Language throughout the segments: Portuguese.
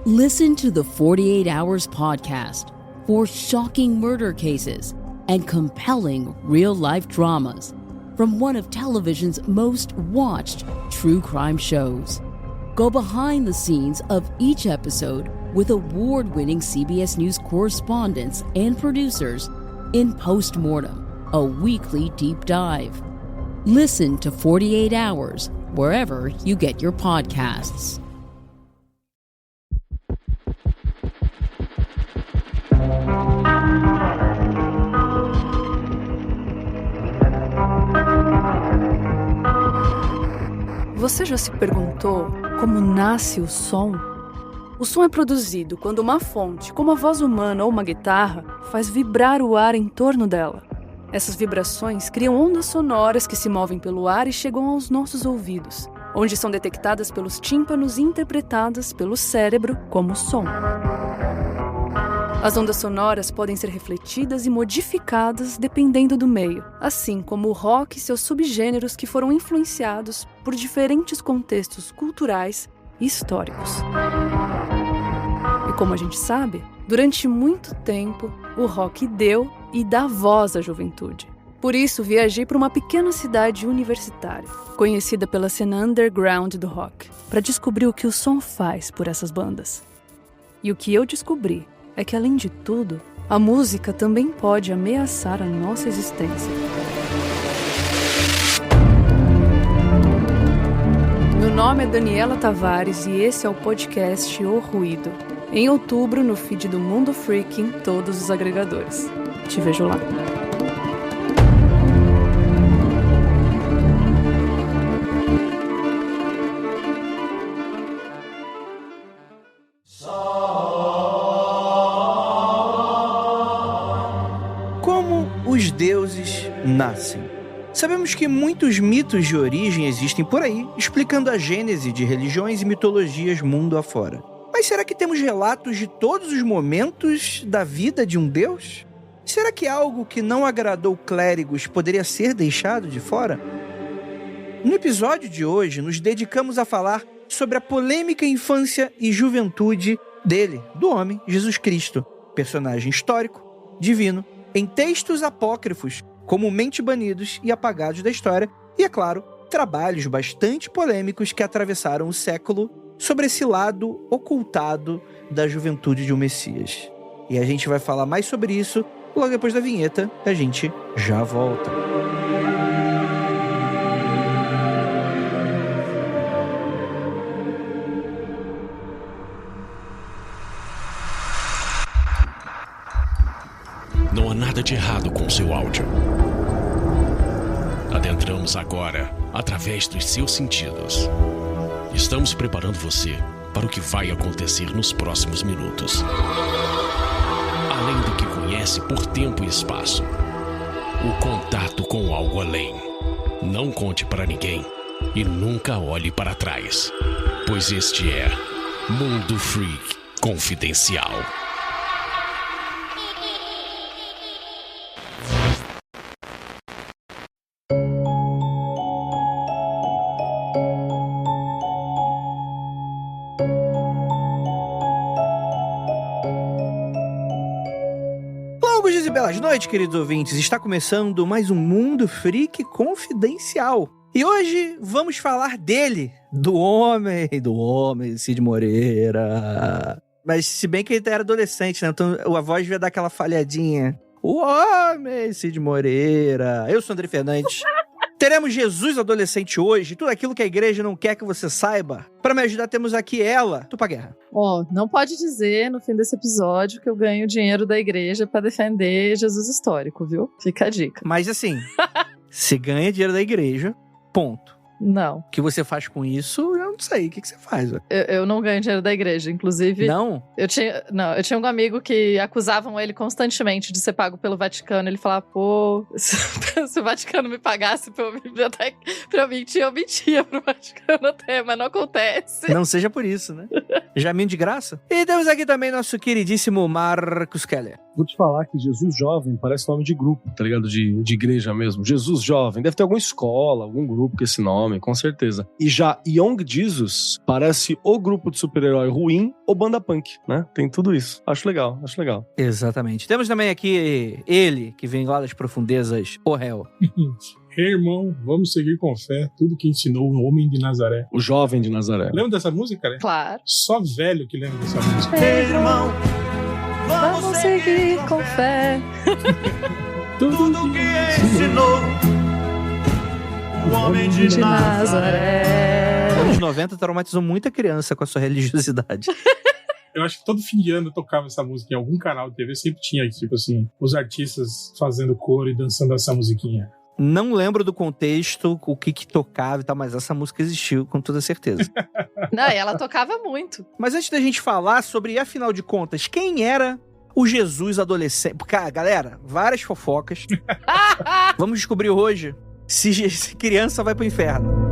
Listen to the 48 Hours podcast for shocking murder cases and compelling real-life dramas from one of television's most watched true crime shows. Go behind the scenes of each episode with award-winning CBS News correspondents and producers in Postmortem, a weekly deep dive. Listen to 48 Hours wherever you get your podcasts. Você já se perguntou como nasce o som? O som é produzido quando uma fonte, como a voz humana ou uma guitarra, faz vibrar o ar em torno dela. Essas vibrações criam ondas sonoras que se movem pelo ar e chegam aos nossos ouvidos, onde são detectadas pelos tímpanos e interpretadas pelo cérebro como som. As ondas sonoras podem ser refletidas e modificadas dependendo do meio, assim como o rock e seus subgêneros que foram influenciados por diferentes contextos culturais e históricos. E como a gente sabe, durante muito tempo, o rock deu e dá voz à juventude. Por isso, viajei para uma pequena cidade universitária, conhecida pela cena underground do rock, para descobrir o que o som faz por essas bandas. E o que eu descobri é que, além de tudo, a música também pode ameaçar a nossa existência. Meu nome é Daniela Tavares e esse é o podcast O Ruído. Em outubro, no feed do Mundo Freak em todos os agregadores. Te vejo lá. Os deuses nascem. Sabemos que muitos mitos de origem existem por aí, explicando a gênese de religiões e mitologias mundo afora. Mas será que temos relatos de todos os momentos da vida de um deus? Será que algo que não agradou clérigos poderia ser deixado de fora? No episódio de hoje, nos dedicamos a falar sobre a polêmica infância e juventude dele, do homem Jesus Cristo, personagem histórico, divino, em textos apócrifos, comumente banidos e apagados da história, e, é claro, trabalhos bastante polêmicos que atravessaram o século sobre esse lado ocultado da juventude de um Messias. E a gente vai falar mais sobre isso logo depois da vinheta, a gente já volta. Não há nada de errado com o seu áudio. Adentramos agora através dos seus sentidos. Estamos preparando você para o que vai acontecer nos próximos minutos. Além do que conhece por tempo e espaço, o contato com algo além. Não conte para ninguém e nunca olhe para trás, pois este é Mundo Freak Confidencial. Belas noites, queridos ouvintes. Está começando mais um Mundo Freak Confidencial. E hoje vamos falar dele, do homem, Cid Moreira. Mas se bem que ele era adolescente, né? Então a voz devia dar aquela falhadinha. O homem, Cid Moreira. Eu sou André Fernandes. Teremos Jesus adolescente hoje, tudo aquilo que a igreja não quer que você saiba. Para me ajudar, temos aqui ela, Tupá Guerra. Não pode dizer no fim desse episódio que eu ganho dinheiro da igreja pra defender Jesus histórico, viu? Fica a dica. Mas assim, você ganha dinheiro da igreja, ponto. Não. O que você faz com isso, eu não sei. O que você faz? Eu não ganho dinheiro da igreja, inclusive... Não? Eu tinha um amigo que acusavam ele constantemente de ser pago pelo Vaticano. Ele falava, se o Vaticano me pagasse pra eu mentir, eu mentia pro Vaticano até, mas não acontece. Não seja por isso, né? Jaminho de graça. E temos aqui também nosso queridíssimo Marcos Keller. Vou te falar que Jesus Jovem parece nome de grupo, tá ligado? De igreja mesmo. Jesus Jovem. Deve ter alguma escola, algum grupo com esse nome, com certeza. E já Young Jesus parece ou grupo de super-herói ruim ou banda punk, né? Tem tudo isso. Acho legal. Exatamente. Temos também aqui ele, que vem lá das profundezas, o réu. Ei, irmão, vamos seguir com fé tudo que ensinou o homem de Nazaré. O jovem de Nazaré. Lembra dessa música, né? Claro. Só velho que lembra dessa música. Ei, irmão, vamos seguir com fé. Tudo que ensinou o homem de Nazaré. Anos 90 traumatizou muita criança com a sua religiosidade. Eu acho que todo fim de ano eu tocava essa música em algum canal de TV, sempre tinha, tipo assim, os artistas fazendo coro e dançando essa musiquinha. Não lembro do contexto, o que tocava e tal, mas essa música existiu, com toda certeza. Não, e ela tocava muito. Mas antes da gente falar sobre, afinal de contas, quem era o Jesus adolescente? Cara, galera, várias fofocas. Vamos descobrir hoje se criança vai pro inferno.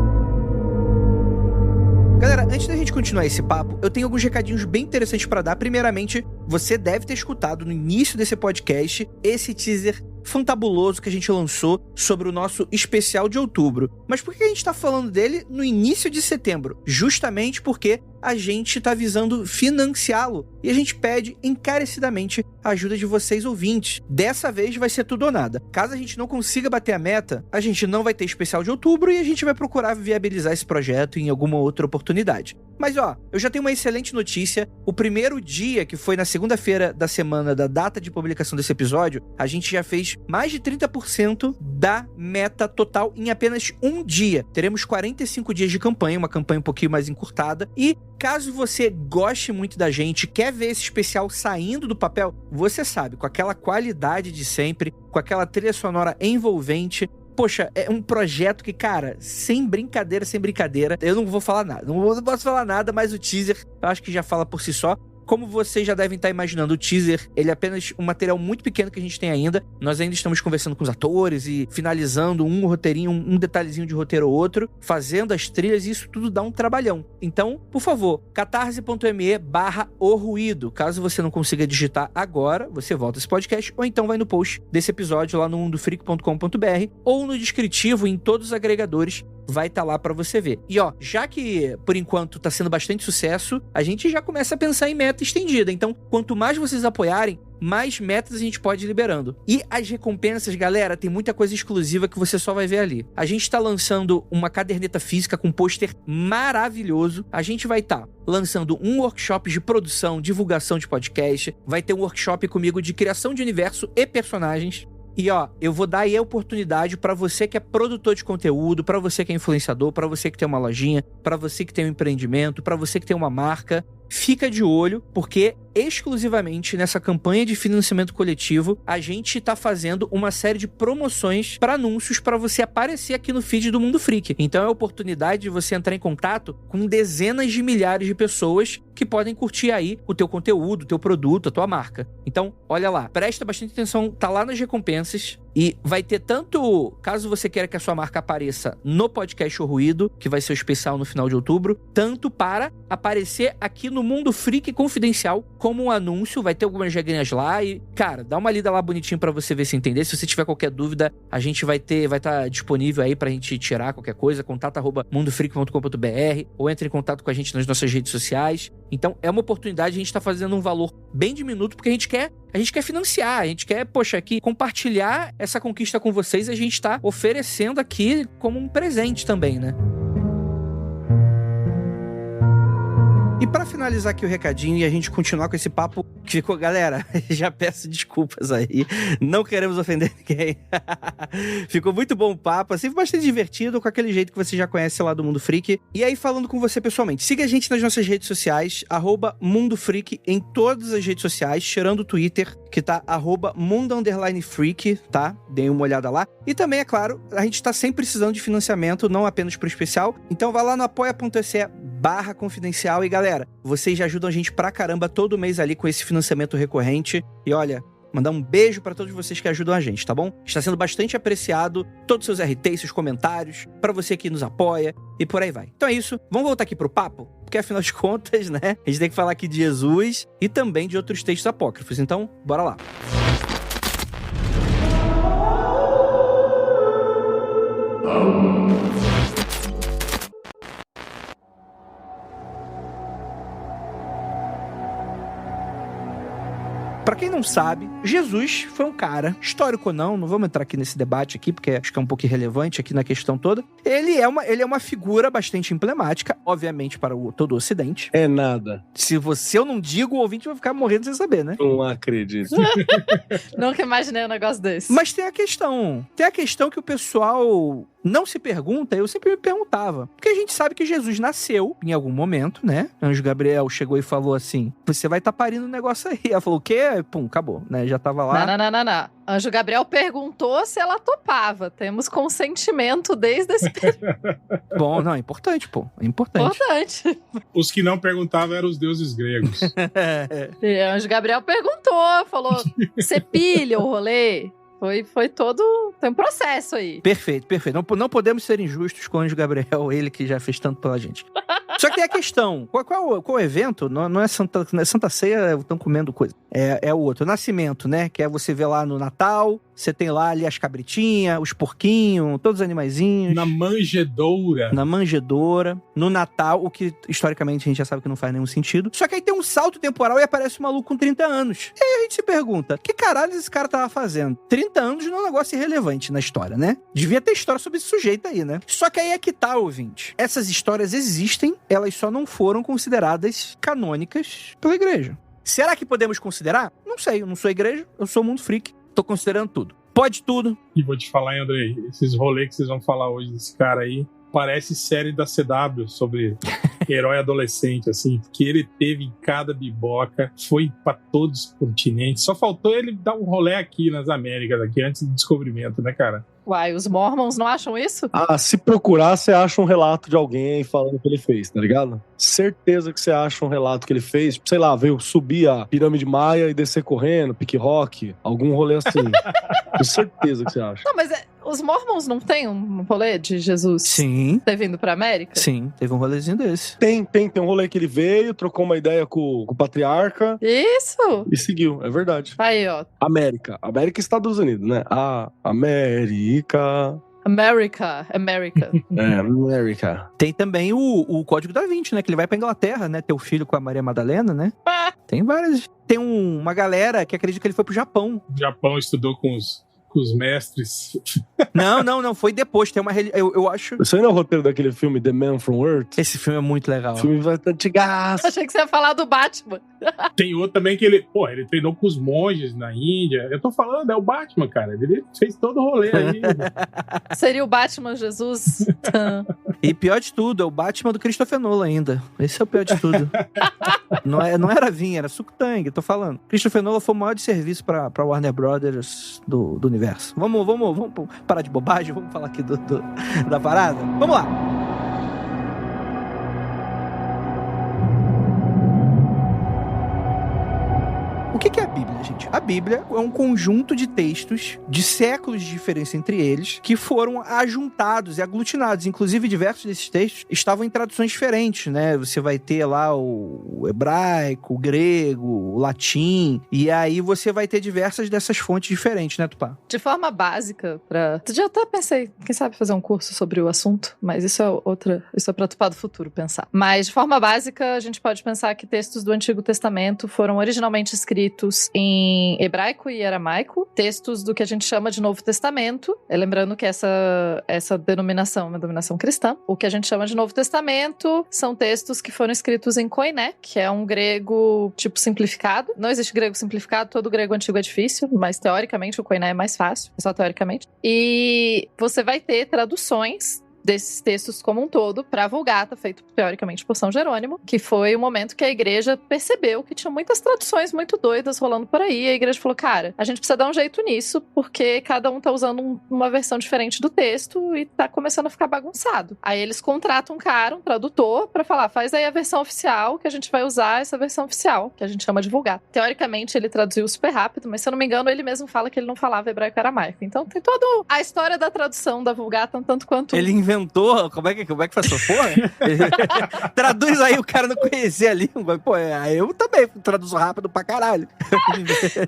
Galera, antes da gente continuar esse papo, eu tenho alguns recadinhos bem interessantes pra dar. Primeiramente, você deve ter escutado no início desse podcast esse teaser fantabuloso que a gente lançou sobre o nosso especial de outubro. Mas por que a gente tá falando dele no início de setembro? Justamente porque a gente tá visando financiá-lo e a gente pede encarecidamente a ajuda de vocês ouvintes. Dessa vez vai ser tudo ou nada. Caso a gente não consiga bater a meta, a gente não vai ter especial de outubro e a gente vai procurar viabilizar esse projeto em alguma outra oportunidade. Mas ó, eu já tenho uma excelente notícia. O primeiro dia, que foi na segunda-feira da semana da data de publicação desse episódio, a gente já fez mais de 30% da meta total em apenas um dia. Teremos 45 dias de campanha, uma campanha um pouquinho mais encurtada. E caso você goste muito da gente, quer ver esse especial saindo do papel, você sabe, com aquela qualidade de sempre, com aquela trilha sonora envolvente. Poxa, é um projeto que, cara, sem brincadeira, eu não vou falar nada. Não posso falar nada, mas o teaser eu acho que já fala por si só. Como vocês já devem estar imaginando, o teaser, ele é apenas um material muito pequeno que a gente tem ainda. Nós ainda estamos conversando com os atores e finalizando um roteirinho, um detalhezinho de roteiro ou outro, fazendo as trilhas, e isso tudo dá um trabalhão. Então, por favor, catarse.me/oruído. Caso você não consiga digitar agora, você volta esse podcast, ou então vai no post desse episódio lá no mundofreak.com.br ou no descritivo em todos os agregadores. Vai estar lá pra você ver. E ó, já que por enquanto tá sendo bastante sucesso, a gente já começa a pensar em meta estendida. Então, quanto mais vocês apoiarem, mais metas a gente pode ir liberando. E as recompensas, galera, tem muita coisa exclusiva que você só vai ver ali. A gente tá lançando uma caderneta física com um pôster maravilhoso. A gente vai estar lançando um workshop de produção, divulgação de podcast. Vai ter um workshop comigo de criação de universo e personagens. E ó, eu vou dar aí a oportunidade pra você que é produtor de conteúdo, pra você que é influenciador, pra você que tem uma lojinha, pra você que tem um empreendimento, pra você que tem uma marca. Fica de olho, porque exclusivamente nessa campanha de financiamento coletivo, a gente tá fazendo uma série de promoções para anúncios para você aparecer aqui no feed do Mundo Freak. Então é a oportunidade de você entrar em contato com dezenas de milhares de pessoas que podem curtir aí o teu conteúdo, o teu produto, a tua marca. Então, olha lá, presta bastante atenção, tá lá nas recompensas. E vai ter tanto, caso você queira que a sua marca apareça no podcast O Ruído, que vai ser o especial no final de outubro, tanto para aparecer aqui no Mundo Freak Confidencial como um anúncio, vai ter algumas regrinhas lá e, cara, dá uma lida lá bonitinho pra você ver se entender. Se você tiver qualquer dúvida, a gente vai estar disponível aí pra gente tirar qualquer coisa, contato@mundofreak.com.br ou entre em contato com a gente nas nossas redes sociais. Então, é uma oportunidade, a gente tá fazendo um valor bem diminuto, porque a gente quer financiar, a gente quer, poxa, aqui compartilhar essa conquista com vocês, a gente tá oferecendo aqui como um presente também, né? E pra finalizar aqui o recadinho e a gente continuar com esse papo que ficou... Galera, já peço desculpas aí. Não queremos ofender ninguém. Ficou muito bom o papo, assim, bastante divertido, com aquele jeito que você já conhece lá do Mundo Freak. E aí, falando com você pessoalmente, siga a gente nas nossas redes sociais, @MundoFreak em todas as redes sociais, tirando o Twitter, que tá @Mundo_Freak, tá? Deem uma olhada lá. E também, é claro, a gente tá sempre precisando de financiamento, não apenas pro especial. Então vai lá no apoia.se/confidencial e, galera, vocês já ajudam a gente pra caramba todo mês ali com esse financiamento recorrente. E olha, Mandar um beijo pra todos vocês que ajudam a gente, tá bom? Está sendo bastante apreciado todos os seus RTs, seus comentários, pra você que nos apoia e por aí vai. Então é isso, vamos voltar aqui pro papo? Porque afinal de contas, né, a gente tem que falar aqui de Jesus e também de outros textos apócrifos. Então, bora lá. Pra quem não sabe, Jesus foi um cara, histórico ou não vamos entrar aqui nesse debate aqui, porque acho que é um pouco irrelevante aqui na questão toda. Ele é uma figura bastante emblemática, obviamente, para todo o Ocidente. É nada. Se eu não digo, o ouvinte vai ficar morrendo sem saber, né? Não acredito. Nunca imaginei um negócio desse. Mas tem a questão que o pessoal não se pergunta, eu sempre me perguntava. Porque a gente sabe que Jesus nasceu em algum momento, né? Anjo Gabriel chegou e falou assim, você vai estar parindo um negócio aí. Ela falou, o quê? Pum, acabou, né? Já tava lá. Não. Anjo Gabriel perguntou se ela topava. Temos consentimento desde esse período. Bom, não, é importante, pô. É importante. Importante. Os que não perguntavam eram os deuses gregos. E Anjo Gabriel perguntou, falou, você pilha o rolê? Foi todo... Tem um processo aí. Perfeito. Não podemos ser injustos com o Anjo Gabriel, ele que já fez tanto pela gente. Só que tem a questão, qual o evento? Não é Santa Ceia, estão comendo coisa. É o outro, o Nascimento, né? Que é você ver lá no Natal, você tem lá ali as cabritinhas, os porquinhos, todos os animaizinhos. Na manjedoura. No Natal, o que historicamente a gente já sabe que não faz nenhum sentido. Só que aí tem um salto temporal e aparece um maluco com 30 anos. E aí a gente se pergunta, que caralho esse cara tava fazendo? 30 anos não é um negócio irrelevante na história, né? Devia ter história sobre esse sujeito aí, né? Só que aí é que tá, ouvinte. Essas histórias existem, elas só não foram consideradas canônicas pela igreja. Será que podemos considerar? Não sei, eu não sou igreja, eu sou mundo freak. Tô considerando tudo. Pode tudo. E vou te falar, hein, Andrei, esses rolês que vocês vão falar hoje desse cara aí, parece série da CW sobre herói adolescente, assim, que ele teve em cada biboca, foi pra todos os continentes. Só faltou ele dar um rolê aqui nas Américas, aqui antes do descobrimento, né, cara? Uai, os Mormons não acham isso? Se procurar, você acha um relato de alguém falando o que ele fez, tá ligado? Certeza que você acha um relato que ele fez, sei lá, veio subir a pirâmide Maia e descer correndo, pique rock, algum rolê assim. Com certeza que você acha. Não, mas os Mormons não tem um rolê de Jesus ter vindo pra América? Sim, teve um rolezinho desse. Tem um rolê que ele veio, trocou uma ideia com o patriarca. Isso! E seguiu, é verdade. Aí, ó. América e Estados Unidos, né? América. América. Tem também o Código da Vinci, né? Que ele vai pra Inglaterra, né? Ter o filho com a Maria Madalena, né? Tem várias. Tem uma galera que acredita que ele foi pro Japão. O Japão estudou com os mestres. Não, foi depois. Tem uma eu acho. Isso aí não é o roteiro daquele filme The Man from Earth? Esse filme é muito legal. O filme vai estar de gás. Achei que você ia falar do Batman. Tem outro também que ele treinou com os monges na Índia. Eu tô falando, é o Batman, cara. Ele fez todo o rolê aí. Seria o Batman Jesus. E pior de tudo, é o Batman do Christopher Nolan ainda. Esse é o pior de tudo. Não era vinho, era suco-tangue, tô falando. Christopher Nolan foi o maior de serviço pra Warner Brothers do universo. Vamos parar de bobagem, vamos falar aqui da parada? Vamos lá! O que é a Bíblia, gente? A Bíblia é um conjunto de textos de séculos de diferença entre eles que foram ajuntados e aglutinados. Inclusive, diversos desses textos estavam em traduções diferentes, né? Você vai ter lá o hebraico, o grego, o latim, e aí você vai ter diversas dessas fontes diferentes, né, Tupá? De forma básica, já até pensei, quem sabe fazer um curso sobre o assunto, mas isso é pra Tupá do futuro pensar. Mas, de forma básica, a gente pode pensar que textos do Antigo Testamento foram originalmente escritos em hebraico e aramaico, textos do que a gente chama de Novo Testamento, lembrando que essa denominação é uma denominação cristã. O que a gente chama de Novo Testamento são textos que foram escritos em koiné, que é um grego tipo simplificado. Não existe grego simplificado, todo grego antigo é difícil, mas teoricamente o koiné é mais fácil, só teoricamente. E você vai ter traduções desses textos como um todo para a Vulgata, feito teoricamente por São Jerônimo, que foi o momento que a igreja percebeu que tinha muitas traduções muito doidas rolando por aí, e a igreja falou, cara, a gente precisa dar um jeito nisso, porque cada um tá usando uma versão diferente do texto e tá começando a ficar bagunçado. Aí eles contratam um cara, um tradutor, pra falar, faz aí a versão oficial, que a gente vai usar essa versão oficial, que a gente chama de Vulgata. Teoricamente, ele traduziu super rápido, mas se eu não me engano, ele mesmo fala que ele não falava hebraico aramaico. Então tem toda a história da tradução da Vulgata, um tanto quanto... Ele inventou, como é que faz essa porra? Traduz aí, o cara não conhecia a língua. Pô, eu também traduzo rápido pra caralho.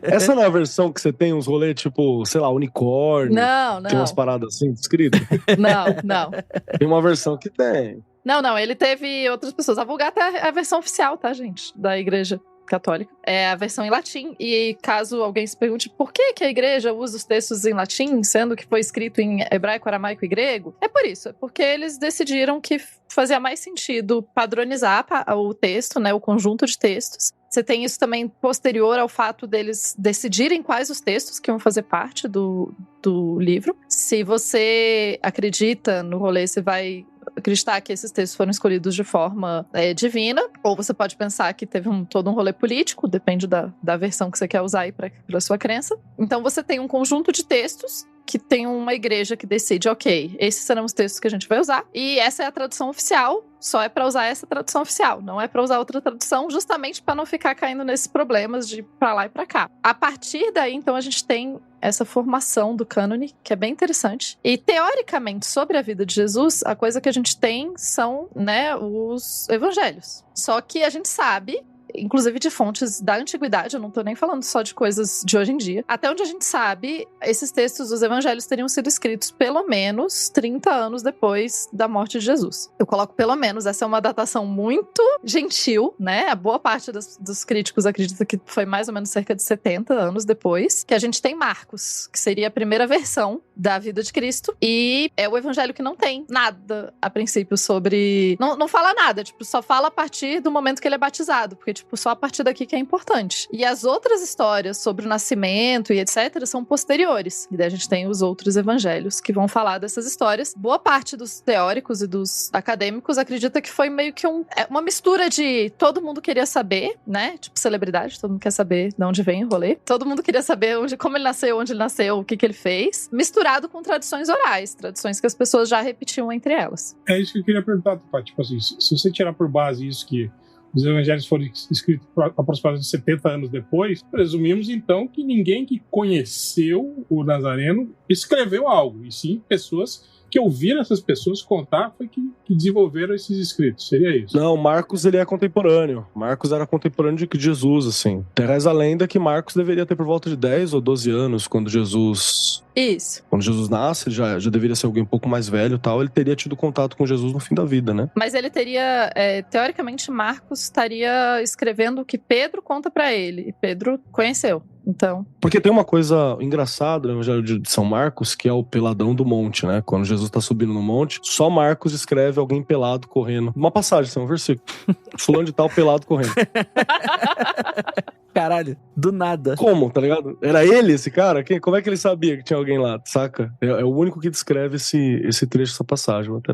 Essa não é a versão que você tem uns rolês, tipo, sei lá, unicórnio? Não. Tem umas paradas assim, escritas? Não. Tem uma versão que tem. Não, ele teve outras pessoas. A Vulgata é a versão oficial, tá, gente? Da igreja católica. É a versão em latim. E caso alguém se pergunte por que a igreja usa os textos em latim, sendo que foi escrito em hebraico, aramaico e grego, é por isso. É porque eles decidiram que fazia mais sentido padronizar o texto, né, o conjunto de textos. Você tem isso também posterior ao fato deles decidirem quais os textos que vão fazer parte do livro. Se você acredita no rolê, você vai acreditar que esses textos foram escolhidos de forma divina, ou você pode pensar que teve todo um rolê político, depende da versão que você quer usar aí para sua crença. Então você tem um conjunto de textos que tem uma igreja que decide, ok, esses serão os textos que a gente vai usar, e essa é a tradução oficial, só é para usar essa tradução oficial, não é para usar outra tradução, justamente para não ficar caindo nesses problemas de pra lá e pra cá. A partir daí, então, a gente tem essa formação do cânone, que é bem interessante. E, teoricamente, sobre a vida de Jesus, a coisa que a gente tem são, né, os evangelhos. Só que a gente sabe, inclusive de fontes da antiguidade, eu não tô nem falando só de coisas de hoje em dia. Até onde a gente sabe, esses textos dos evangelhos teriam sido escritos pelo menos 30 anos depois da morte de Jesus. Eu coloco pelo menos, essa é uma datação muito gentil, né? A boa parte dos críticos acredita que foi mais ou menos cerca de 70 anos depois, que a gente tem Marcos, que seria a primeira versão da vida de Cristo, e é o evangelho que não tem nada, a princípio, sobre... Não fala nada, tipo, só fala a partir do momento que ele é batizado, porque tipo, só a partir daqui que é importante. E as outras histórias sobre o nascimento e etc. são posteriores. E daí a gente tem os outros evangelhos que vão falar dessas histórias. Boa parte dos teóricos e dos acadêmicos acredita que foi meio que uma mistura de todo mundo queria saber, né? Tipo celebridade, todo mundo quer saber de onde vem o rolê. Todo mundo queria saber como ele nasceu, onde ele nasceu, o que ele fez. Misturado com tradições orais, tradições que as pessoas já repetiam entre elas. É isso que eu queria perguntar, Tupá. Tipo assim, se você tirar por base isso que os evangelhos foram escritos aproximadamente 70 anos depois, presumimos então que ninguém que conheceu o Nazareno escreveu algo, e sim pessoas que ouviram essas pessoas contar foi que desenvolveram esses escritos. Seria isso? Não, Marcos ele é contemporâneo. Marcos era contemporâneo de Jesus, assim. Reza a lenda que Marcos deveria ter por volta de 10 ou 12 anos quando Jesus... Isso. Quando Jesus nasce, ele já deveria ser alguém um pouco mais velho e tal. Ele teria tido contato com Jesus no fim da vida, né? Mas ele teria... teoricamente, Marcos estaria escrevendo o que Pedro conta pra ele. E Pedro conheceu. Então... Porque tem uma coisa engraçada no Evangelho de São Marcos, que é o peladão do monte, né? Quando Jesus tá subindo no monte, só Marcos escreve alguém pelado correndo. Uma passagem, assim, um versículo. Fulano de tal pelado correndo. Caralho, do nada. Como, tá ligado? Era ele esse cara? Como é que ele sabia que tinha alguém lá, saca? É o único que descreve esse trecho, essa passagem. Vou até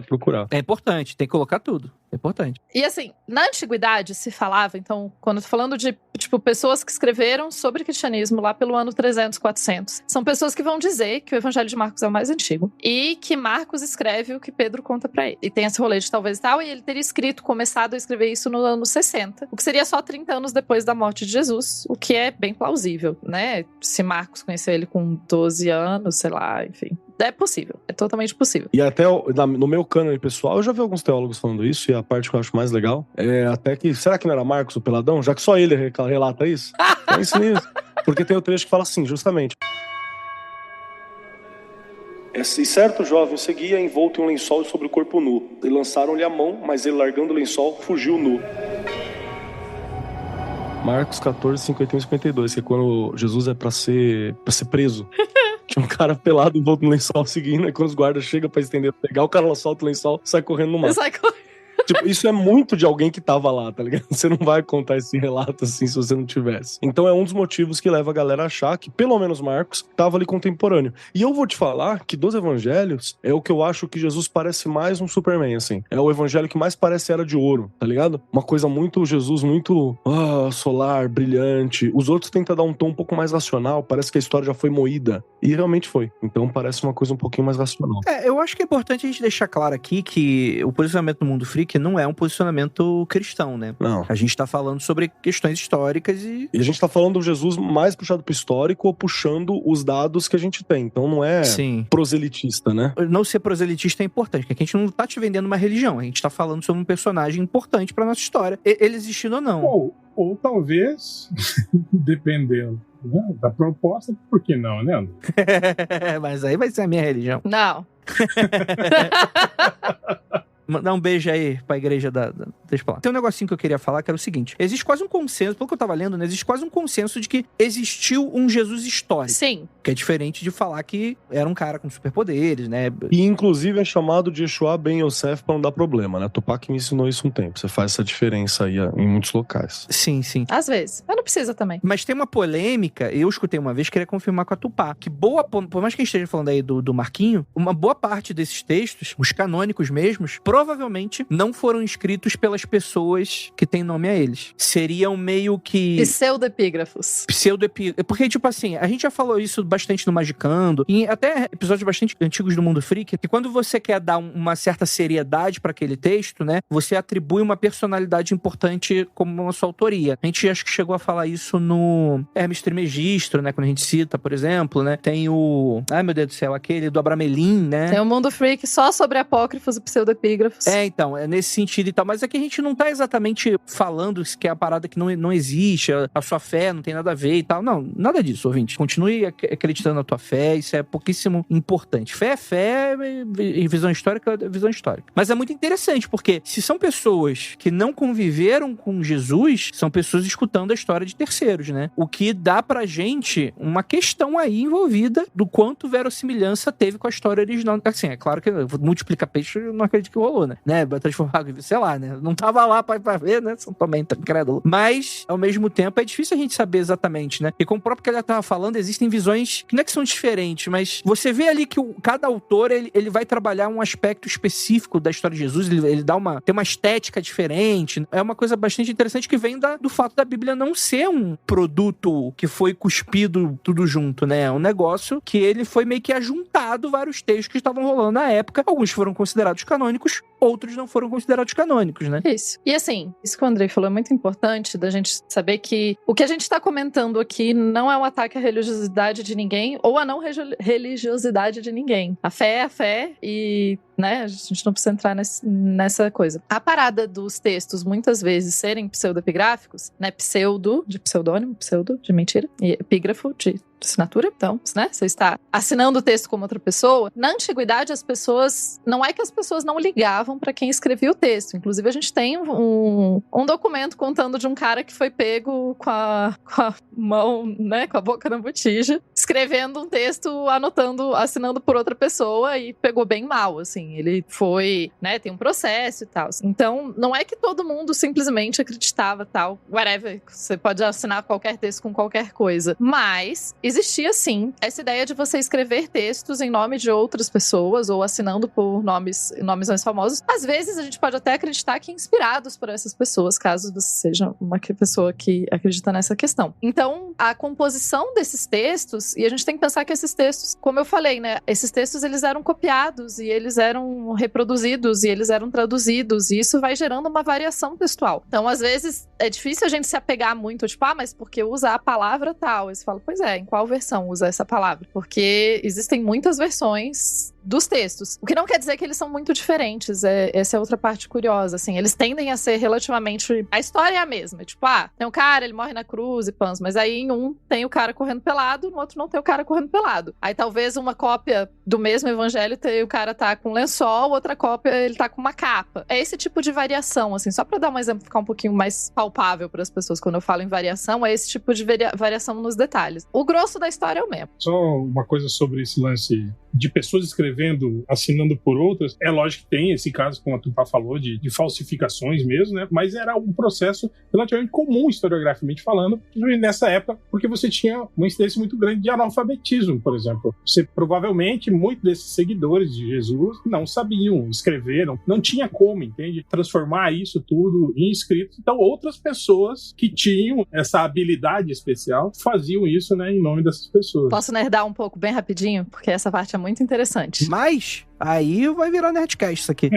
procurar. É importante, tem que colocar tudo. É importante. E assim, na antiguidade se falava, então, quando eu tô falando de, tipo, pessoas que escreveram sobre cristianismo lá pelo ano 300, 400, são pessoas que vão dizer que o Evangelho de Marcos é o mais antigo e que Marcos escreve o que Pedro conta pra ele. E tem esse rolê de talvez e tal, e ele teria começado a escrever isso no ano 60, o que seria só 30 anos depois da morte de Jesus, o que é bem plausível, né? Se Marcos conheceu ele com 12 anos, sei lá, enfim. É possível, é totalmente possível. E até no meu cânone pessoal, eu já vi alguns teólogos falando isso, e a parte que eu acho mais legal é até que, será que não era Marcos o peladão? Já que só ele relata isso? Pense nisso. Porque tem o trecho que fala assim, justamente. E certo jovem seguia envolto em um lençol sobre o corpo nu. E lançaram-lhe a mão, mas ele, largando o lençol, fugiu nu. Marcos 14, 51 e 52, que é quando Jesus é pra ser preso. Tinha um cara pelado envolto no lençol seguindo, e quando os guardas chegam pra estender, pegar o cara lá, solta o lençol, sai correndo no mar. Sai correndo. Tipo, isso é muito de alguém que tava lá, tá ligado? Você não vai contar esse relato assim se você não tivesse. Então é um dos motivos que leva a galera a achar que, pelo menos Marcos, tava ali contemporâneo. E eu vou te falar que dos evangelhos, é o que eu acho que Jesus parece mais um Superman, assim. É o evangelho que mais parece Era de Ouro, tá ligado? Uma coisa muito, Jesus muito solar, brilhante. Os outros tentam dar um tom um pouco mais racional, parece que a história já foi moída. E realmente foi. Então parece uma coisa um pouquinho mais racional. Eu acho que é importante a gente deixar claro aqui que o posicionamento do Mundo Freak não é um posicionamento cristão, né? Não. A gente tá falando sobre questões históricas E a gente tá falando do Jesus mais puxado pro histórico ou puxando os dados que a gente tem. Então não é proselitista, né? Não ser proselitista é importante, porque a gente não tá te vendendo uma religião. A gente tá falando sobre um personagem importante pra nossa história. Ele existindo ou não. Ou talvez, dependendo, né, da proposta, por que não, né, André? Mas aí vai ser a minha religião. Não. Dá um beijo aí pra igreja deixa pra lá. Tem um negocinho que eu queria falar, que era o seguinte. Existe quase um consenso, pelo que eu tava lendo, né? Existe quase um consenso de que existiu um Jesus histórico. Sim. Que é diferente de falar que era um cara com superpoderes, né? E inclusive é chamado de Yeshua Ben Yosef pra não dar problema, né? Tupac me ensinou isso um tempo. Você faz essa diferença aí em muitos locais. Sim, sim. Às vezes. Mas não precisa também. Mas tem uma polêmica, eu escutei uma vez, queria confirmar com a Tupá, que por mais que a gente esteja falando aí do Marquinho, uma boa parte desses textos, os canônicos mesmos, provavelmente não foram escritos pelas pessoas que têm nome a eles. Seriam meio que... Pseudepígrafos. Porque, tipo assim, a gente já falou isso bastante no Magicando, e até episódios bastante antigos do Mundo Freak, que quando você quer dar uma certa seriedade para aquele texto, né, você atribui uma personalidade importante como a sua autoria. A gente acho que chegou a falar isso no Hermes Trismegisto, né, quando a gente cita, por exemplo, né, tem o... Ai, meu Deus do céu, aquele do Abramelin, né? Tem o Mundo Freak só sobre apócrifos e pseudepígrafos. Então, é nesse sentido e tal, mas aqui a gente não tá exatamente falando que é a parada que não existe, a sua fé não tem nada a ver e tal. Não, nada disso, ouvinte. Continue acreditando na tua fé, isso é pouquíssimo importante. Fé é fé e visão histórica é visão histórica. Mas é muito interessante, porque se são pessoas que não conviveram com Jesus, são pessoas escutando a história de terceiros, né? O que dá pra gente uma questão aí envolvida do quanto verossimilhança teve com a história original. Assim, é claro que multiplica peixe, eu não acredito que rolou, né? Transformar, sei lá, né? Não tava lá pra ver, né? São também incrédulo. Mas, ao mesmo tempo, é difícil a gente saber exatamente, né? E como o próprio que ela tava falando, existem visões que não é que são diferentes, mas você vê ali que cada autor, ele vai trabalhar um aspecto específico da história de Jesus, ele tem uma estética diferente. É uma coisa bastante interessante que vem do fato da Bíblia não ser um produto que foi cuspido tudo junto, né? É um negócio que ele foi meio que ajuntado vários textos que estavam rolando na época. Alguns foram considerados canônicos, outros não foram considerados canônicos, né? Isso. E assim, isso que o Andrei falou é muito importante da gente saber que o que a gente tá comentando aqui não é um ataque à religiosidade de ninguém ou a não religiosidade de ninguém. A fé é a fé e, né, a gente não precisa entrar nessa coisa. A parada dos textos muitas vezes serem pseudepigráficos, né, pseudo de pseudônimo, pseudo de mentira, e epígrafo de assinatura, então, né, você está assinando o texto como outra pessoa. Na antiguidade, não é que as pessoas não ligavam para quem escrevia o texto. Inclusive, a gente tem um documento contando de um cara que foi pego com a mão, né, com a boca na botija, escrevendo um texto, assinando por outra pessoa e pegou bem mal, assim. Ele foi, né, tem um processo e tal. Então, não é que todo mundo simplesmente acreditava tal, whatever, você pode assinar qualquer texto com qualquer coisa. Mas existia, sim, essa ideia de você escrever textos em nome de outras pessoas ou assinando por nomes mais famosos. Às vezes, a gente pode até acreditar que inspirados por essas pessoas, caso você seja uma pessoa que acredita nessa questão. Então, a composição desses textos, e a gente tem que pensar que esses textos, como eu falei, né, esses textos eles eram copiados e eles eram reproduzidos e eles eram traduzidos e isso vai gerando uma variação textual. Então, às vezes, é difícil a gente se apegar muito, tipo, mas porque usa a palavra tal? E você fala, pois é, em qual versão usa essa palavra? Porque existem muitas versões dos textos. O que não quer dizer que eles são muito diferentes. Essa é outra parte curiosa, assim. Eles tendem a ser relativamente... A história é a mesma. Tipo, tem um cara, ele morre na cruz e pans, mas aí em um tem o cara correndo pelado, no outro não tem o cara correndo pelado. Aí talvez uma cópia do mesmo evangelho, o cara tá com lençol, outra cópia ele tá com uma capa. É esse tipo de variação, assim, só pra dar um exemplo, ficar um pouquinho mais palpável para as pessoas quando eu falo em variação, é esse tipo de variação nos detalhes. O grosso da história é o mesmo. Só uma coisa sobre esse lance de pessoas escrevendo, assinando por outras. É lógico que tem esse caso, como a Tupá falou, de falsificações mesmo, né? Mas era um processo relativamente comum, historiograficamente falando, nessa época, porque você tinha uma incidência muito grande de analfabetismo, por exemplo. Você, provavelmente, muitos desses seguidores de Jesus não sabiam escrever, não tinha como, entende? Transformar isso tudo em escrito. Então, outras pessoas que tinham essa habilidade especial faziam isso, né, em nome dessas pessoas. Posso nerdar um pouco, bem rapidinho? Porque essa parte é muito interessante. Mas aí vai virar Nerdcast isso aqui.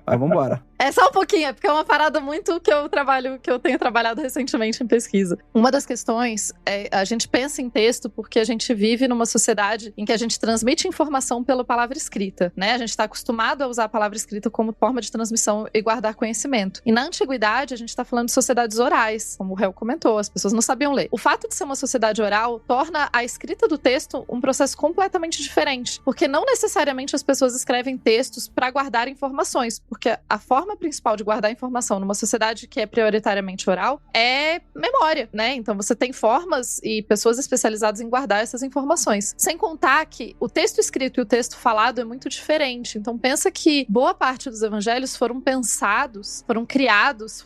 Mas vambora. É só um pouquinho, porque é uma parada muito que eu tenho trabalhado recentemente em pesquisa. Uma das questões é a gente pensa em texto porque a gente vive numa sociedade em que a gente transmite informação pela palavra escrita, né? A gente está acostumado a usar a palavra escrita como forma de transmissão e guardar conhecimento. E na antiguidade, a gente está falando de sociedades orais, como o Hel comentou, as pessoas não sabiam ler. O fato de ser uma sociedade oral torna a escrita do texto um processo completamente diferente, porque não necessariamente as pessoas escrevem textos para guardar informações, porque a forma principal de guardar informação numa sociedade que é prioritariamente oral é memória, né? Então você tem formas e pessoas especializadas em guardar essas informações. Sem contar que o texto escrito e o texto falado é muito diferente. Então pensa que boa parte dos evangelhos foram pensados, foram criados,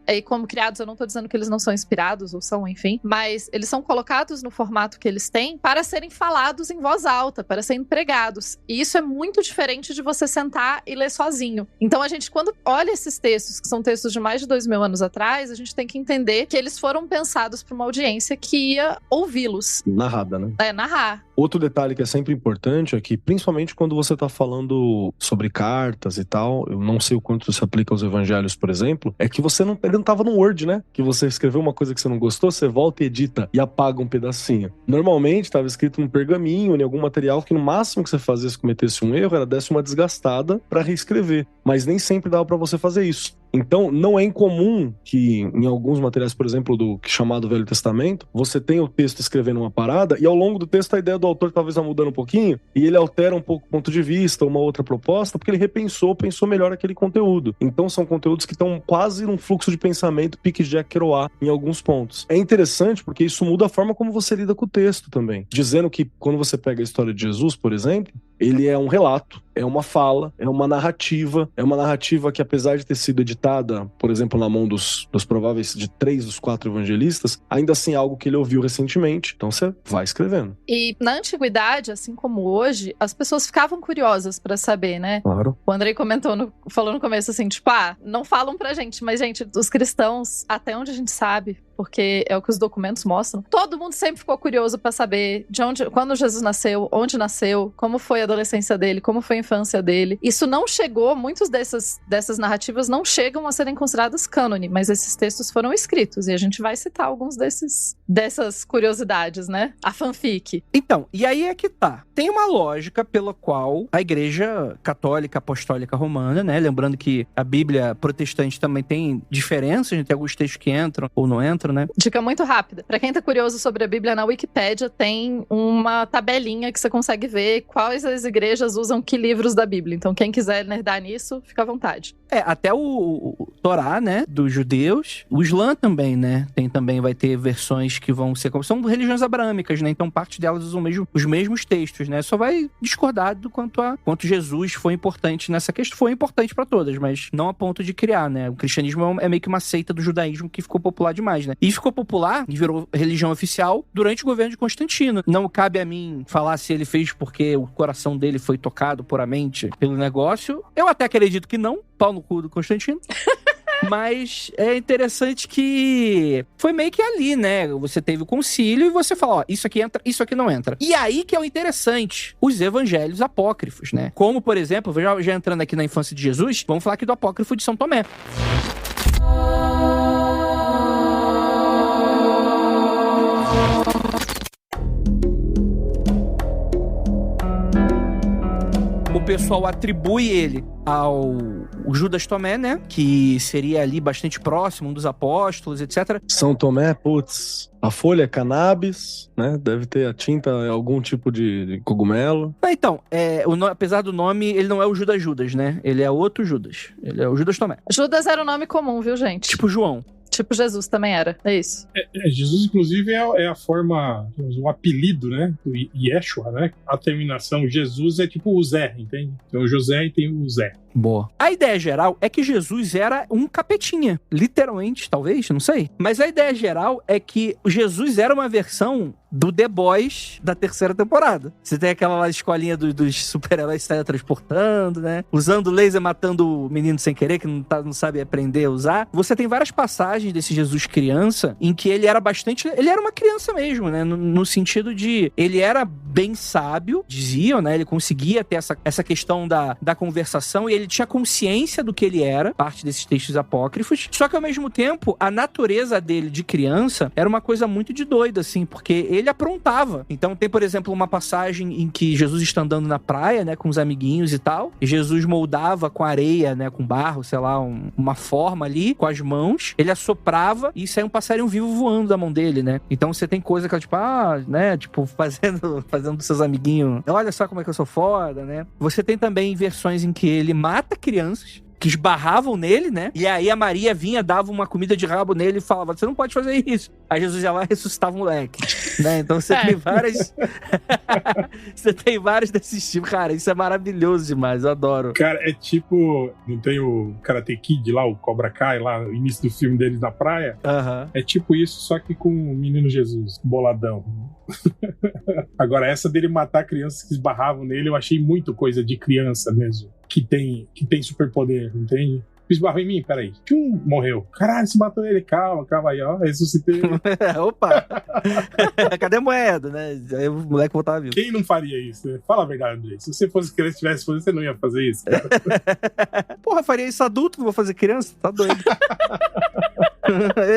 e como criados eu não tô dizendo que eles não são inspirados ou são, enfim, mas eles são colocados no formato que eles têm para serem falados em voz alta, para serem pregados. E isso é muito diferente de você sentar e ler sozinho. Então a gente, quando olha esses textos, que são textos de mais de 2000 anos atrás, a gente tem que entender que eles foram pensados para uma audiência que ia ouvi-los. Narrada, né? É, narrar. Outro detalhe que é sempre importante é que, principalmente quando você tá falando sobre cartas e tal, eu não sei o quanto isso aplica aos evangelhos, por exemplo, é que ele não tava no Word, né? Que você escreveu uma coisa que você não gostou, você volta e edita e apaga um pedacinho. Normalmente tava escrito num pergaminho, em algum material que no máximo que você fazia se cometesse um erro era desse uma desgastada pra reescrever. Mas nem sempre dava pra você fazer isso. Então, não é incomum que em alguns materiais, por exemplo, do chamado Velho Testamento, você tenha o texto escrevendo uma parada e ao longo do texto a ideia do autor talvez vá mudando um pouquinho e ele altera um pouco o ponto de vista, uma outra proposta, porque ele pensou melhor aquele conteúdo. Então, são conteúdos que estão quase num fluxo de pensamento pique Jack Kerouac em alguns pontos. É interessante porque isso muda a forma como você lida com o texto também. Dizendo que quando você pega a história de Jesus, por exemplo, ele é um relato, é uma fala, é uma narrativa que apesar de ter sido editada, por exemplo, na mão dos prováveis de 3 dos 4 evangelistas, ainda assim é algo que ele ouviu recentemente, então você vai escrevendo. E na antiguidade, assim como hoje, as pessoas ficavam curiosas pra saber, né? Claro. O Andrei falou no começo assim, tipo, não falam pra gente, mas gente, os cristãos, até onde a gente sabe, porque é o que os documentos mostram, todo mundo sempre ficou curioso pra saber quando Jesus nasceu, onde nasceu, como foi a adolescência dele, como foi a infância dele. Isso não chegou, muitos dessas narrativas não chegam a serem consideradas cânone, mas esses textos foram escritos e a gente vai citar alguns dessas curiosidades, né? A fanfic. Então, e aí é que tá. Tem uma lógica pela qual a Igreja Católica Apostólica Romana, né? Lembrando que a Bíblia protestante também tem diferenças, a gente tem alguns textos que entram ou não entram, né? Dica muito rápida. Pra quem tá curioso sobre a Bíblia, na Wikipédia tem uma tabelinha que você consegue ver quais as igrejas usam que livros da Bíblia. Então, quem quiser nerdar nisso, fica à vontade. Até o Torá, né, dos judeus. O Islã também, né? Vai ter versões que vão ser... São religiões abraâmicas, né? Então, parte delas usam os mesmos textos, né? Só vai discordar do quanto Jesus foi importante nessa questão. Foi importante pra todas, mas não a ponto de criar, né? O cristianismo é meio que uma seita do judaísmo que ficou popular demais, né? E ficou popular e virou religião oficial durante o governo de Constantino. Não cabe a mim falar se ele fez porque o coração dele foi tocado puramente pelo negócio. Eu até acredito que não. Pau no cu do Constantino. Mas é interessante que foi meio que ali, né? Você teve o concílio e você fala, ó, isso aqui entra, isso aqui não entra. E aí que é o interessante, os evangelhos apócrifos, né? Como, por exemplo, já entrando aqui na infância de Jesus, vamos falar aqui do apócrifo de São Tomé. O pessoal atribui ele ao o Judas Tomé, né? Que seria ali bastante próximo, um dos apóstolos, etc. São Tomé, putz, a folha é cannabis, né? Deve ter a tinta, algum tipo de cogumelo. Então, apesar do nome, ele não é o Judas, né? Ele é outro Judas. Ele é o Judas Tomé. Judas era o nome comum, viu, gente? Tipo João. Tipo Jesus também era, é isso. Jesus, inclusive, é a forma, o apelido, né? Do Yeshua, né? A terminação Jesus é tipo o Zé, entende? Tem o José e tem o Zé. Boa. A ideia geral é que Jesus era um capetinha. Literalmente, talvez, não sei. Mas a ideia geral é que Jesus era uma versão do The Boys da 3ª temporada. Você tem aquela lá escolinha dos super-heróis se teletransportando, né? Usando laser, matando o menino sem querer, que não sabe aprender a usar. Você tem várias passagens desse Jesus criança em que ele era ele era uma criança mesmo, né? No sentido de ele era bem sábio, diziam, né? Ele conseguia ter essa questão da conversação e ele tinha consciência do que ele era, parte desses textos apócrifos. Só que ao mesmo tempo, a natureza dele de criança era uma coisa muito de doido, assim, porque ele aprontava. Então tem, por exemplo, uma passagem em que Jesus está andando na praia, né, com os amiguinhos e tal, e Jesus moldava com areia, né, com barro, sei lá, uma forma ali, com as mãos, ele assoprava e saía um passarinho vivo voando da mão dele, né? Então você tem coisa que, tipo, né, tipo, fazendo dos seus amiguinhos, olha só como é que eu sou foda, né? Você tem também versões em que ele mata crianças que esbarravam nele, né? E aí a Maria vinha, dava uma comida de rabo nele e falava, você não pode fazer isso. Aí Jesus ia lá e ressuscitava o moleque, né? Então você tem várias... você tem vários desses tipos. Cara, isso é maravilhoso demais, eu adoro. Cara, é tipo... Não tem o Karate Kid lá, o Cobra Kai lá, o início do filme deles na praia? Uhum. É tipo isso, só que com o menino Jesus, boladão. Agora, essa dele matar crianças que esbarravam nele, eu achei muito coisa de criança mesmo. Que tem superpoder, entende? Esbarrou em mim, peraí. Morreu. Caralho, você matou ele. Calma aí, ó. Ressuscitei. Opa! Cadê a moeda, né? Aí o moleque voltava vivo. Quem não faria isso, né? Fala a verdade, gente. Se você fosse criança e tivesse poder, você não ia fazer isso, cara. Porra, faria isso adulto, não vou fazer criança? Tá doido.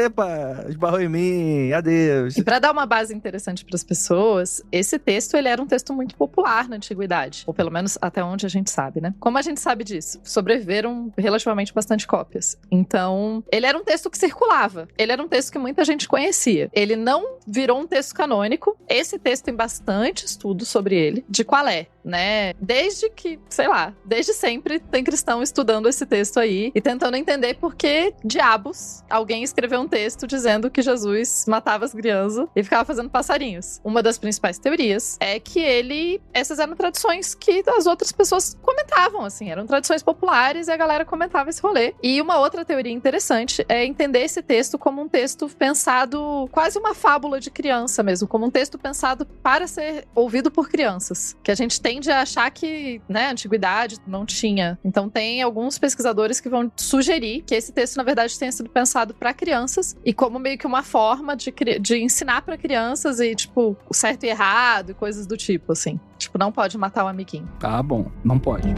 Epa, esbarrou em mim, adeus. E pra dar uma base interessante pras pessoas, esse texto, ele era um texto muito popular na antiguidade, ou pelo menos até onde a gente sabe, né? Como a gente sabe disso? Sobreviveram relativamente bastante cópias. Então, ele era um texto que circulava. Ele era um texto que muita gente conhecia. Ele não virou um texto canônico. Esse texto tem bastante estudo sobre ele, de qual é, né? Desde que, sei lá, desde sempre tem cristão estudando esse texto aí e tentando entender por que diabos alguém escreveu um texto dizendo que Jesus matava as crianças e ficava fazendo passarinhos. Uma das principais teorias é que essas eram tradições que as outras pessoas comentavam, assim, eram tradições populares e a galera comentava esse rolê. E uma outra teoria interessante é entender esse texto como um texto pensado, quase uma fábula de criança mesmo, como um texto pensado para ser ouvido por crianças, que a gente tende a achar que, né, a antiguidade não tinha. Então tem alguns pesquisadores que vão sugerir que esse texto, na verdade, tenha sido pensado para crianças e como meio que uma forma de ensinar para crianças e, tipo, o certo e errado e coisas do tipo, assim. Tipo, não pode matar o amiguinho. Tá bom, não pode.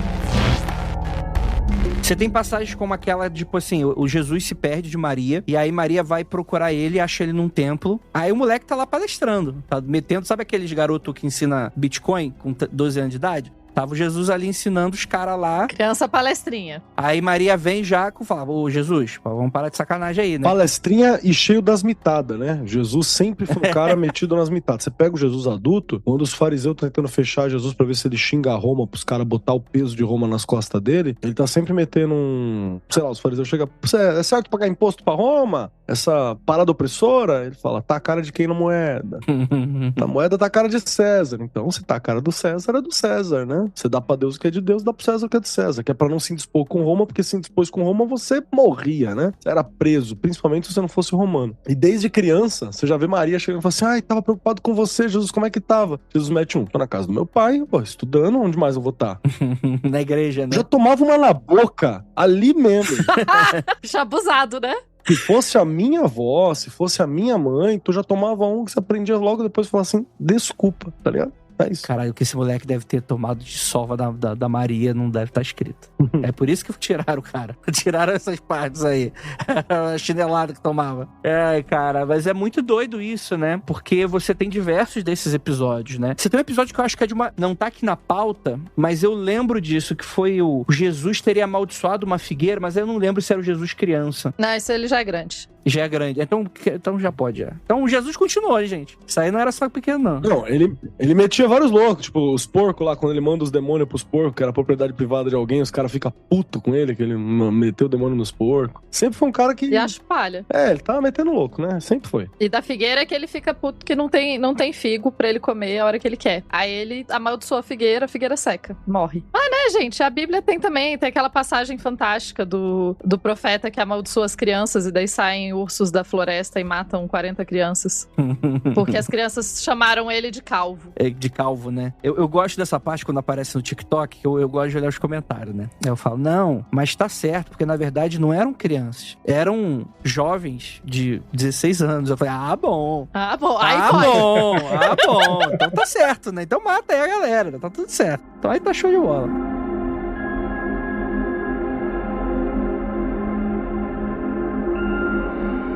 Você tem passagens como aquela, tipo assim, o Jesus se perde de Maria, e aí Maria vai procurar ele e acha ele num templo. Aí o moleque tá lá palestrando, tá metendo, sabe aqueles garotos que ensina Bitcoin com 12 anos de idade? Tava o Jesus ali ensinando os caras lá. Criança palestrinha. Aí Maria vem já com falava, ô Jesus, vamos parar de sacanagem aí, né? Palestrinha e cheio das mitadas, né? Jesus sempre foi um cara metido nas mitadas. Você pega o Jesus adulto, quando os fariseus estão tentando fechar Jesus pra ver se ele xinga Roma, pros caras botar o peso de Roma nas costas dele, ele tá sempre metendo sei lá, os fariseus chegam, é certo pagar imposto pra Roma? Essa parada opressora? Ele fala, tá a cara de quem na moeda? Na moeda tá a cara de César. Então, se tá a cara do César, é do César, né? Você dá pra Deus o que é de Deus, dá pro César o que é de César. Que é pra não se indispor com Roma, porque se indispôs com Roma, você morria, né? Você era preso, principalmente se você não fosse romano. E desde criança, você já vê Maria chegando e fala assim, ai, tava preocupado com você, Jesus, como é que tava? Jesus mete tô na casa do meu pai, pô, estudando, onde mais eu vou estar? Na igreja, né? Já tomava uma na boca, ali mesmo. Já abusado, né? Se fosse a minha avó, se fosse a minha mãe, tu já tomava um que você aprendia logo depois e falava assim, desculpa, tá ligado? É isso. Caralho, o que esse moleque deve ter tomado de sova da Maria não deve estar escrito. É por isso que tiraram o cara. Tiraram essas partes aí. A chinelada que tomava. Cara, mas é muito doido isso, né? Porque você tem diversos desses episódios, né? Você tem um episódio que eu acho que é de uma... Não tá aqui na pauta, mas eu lembro disso, que foi o Jesus teria amaldiçoado uma figueira, mas eu não lembro se era o Jesus criança. Não, isso ele já é grande. Já é grande. Então já pode, já. Então Jesus continuou, hein, gente? Isso aí não era só pequeno, não. Não, ele metia vários loucos, tipo, os porcos lá, quando ele manda os demônios pros porcos, que era propriedade privada de alguém, os caras ficam putos com ele, que ele meteu o demônio nos porcos. Sempre foi um cara que... E acho palha. Ele tava metendo louco, né? Sempre foi. E da figueira é que ele fica puto que não tem figo pra ele comer a hora que ele quer. Aí ele amaldiçoa a figueira seca, morre. Mas, né, gente, a Bíblia tem aquela passagem fantástica do profeta que amaldiçoa as crianças e daí saem ursos da floresta e matam 40 crianças. Porque as crianças chamaram ele de calvo. De calvo, né? Eu gosto dessa parte quando aparece no TikTok, que eu gosto de olhar os comentários, né? Eu falo, não, mas tá certo, porque na verdade não eram crianças. Eram jovens de 16 anos. Eu falei, bom. Aí bom. Bom. Então tá certo, né? Então mata aí a galera, tá tudo certo. Então aí tá show de bola.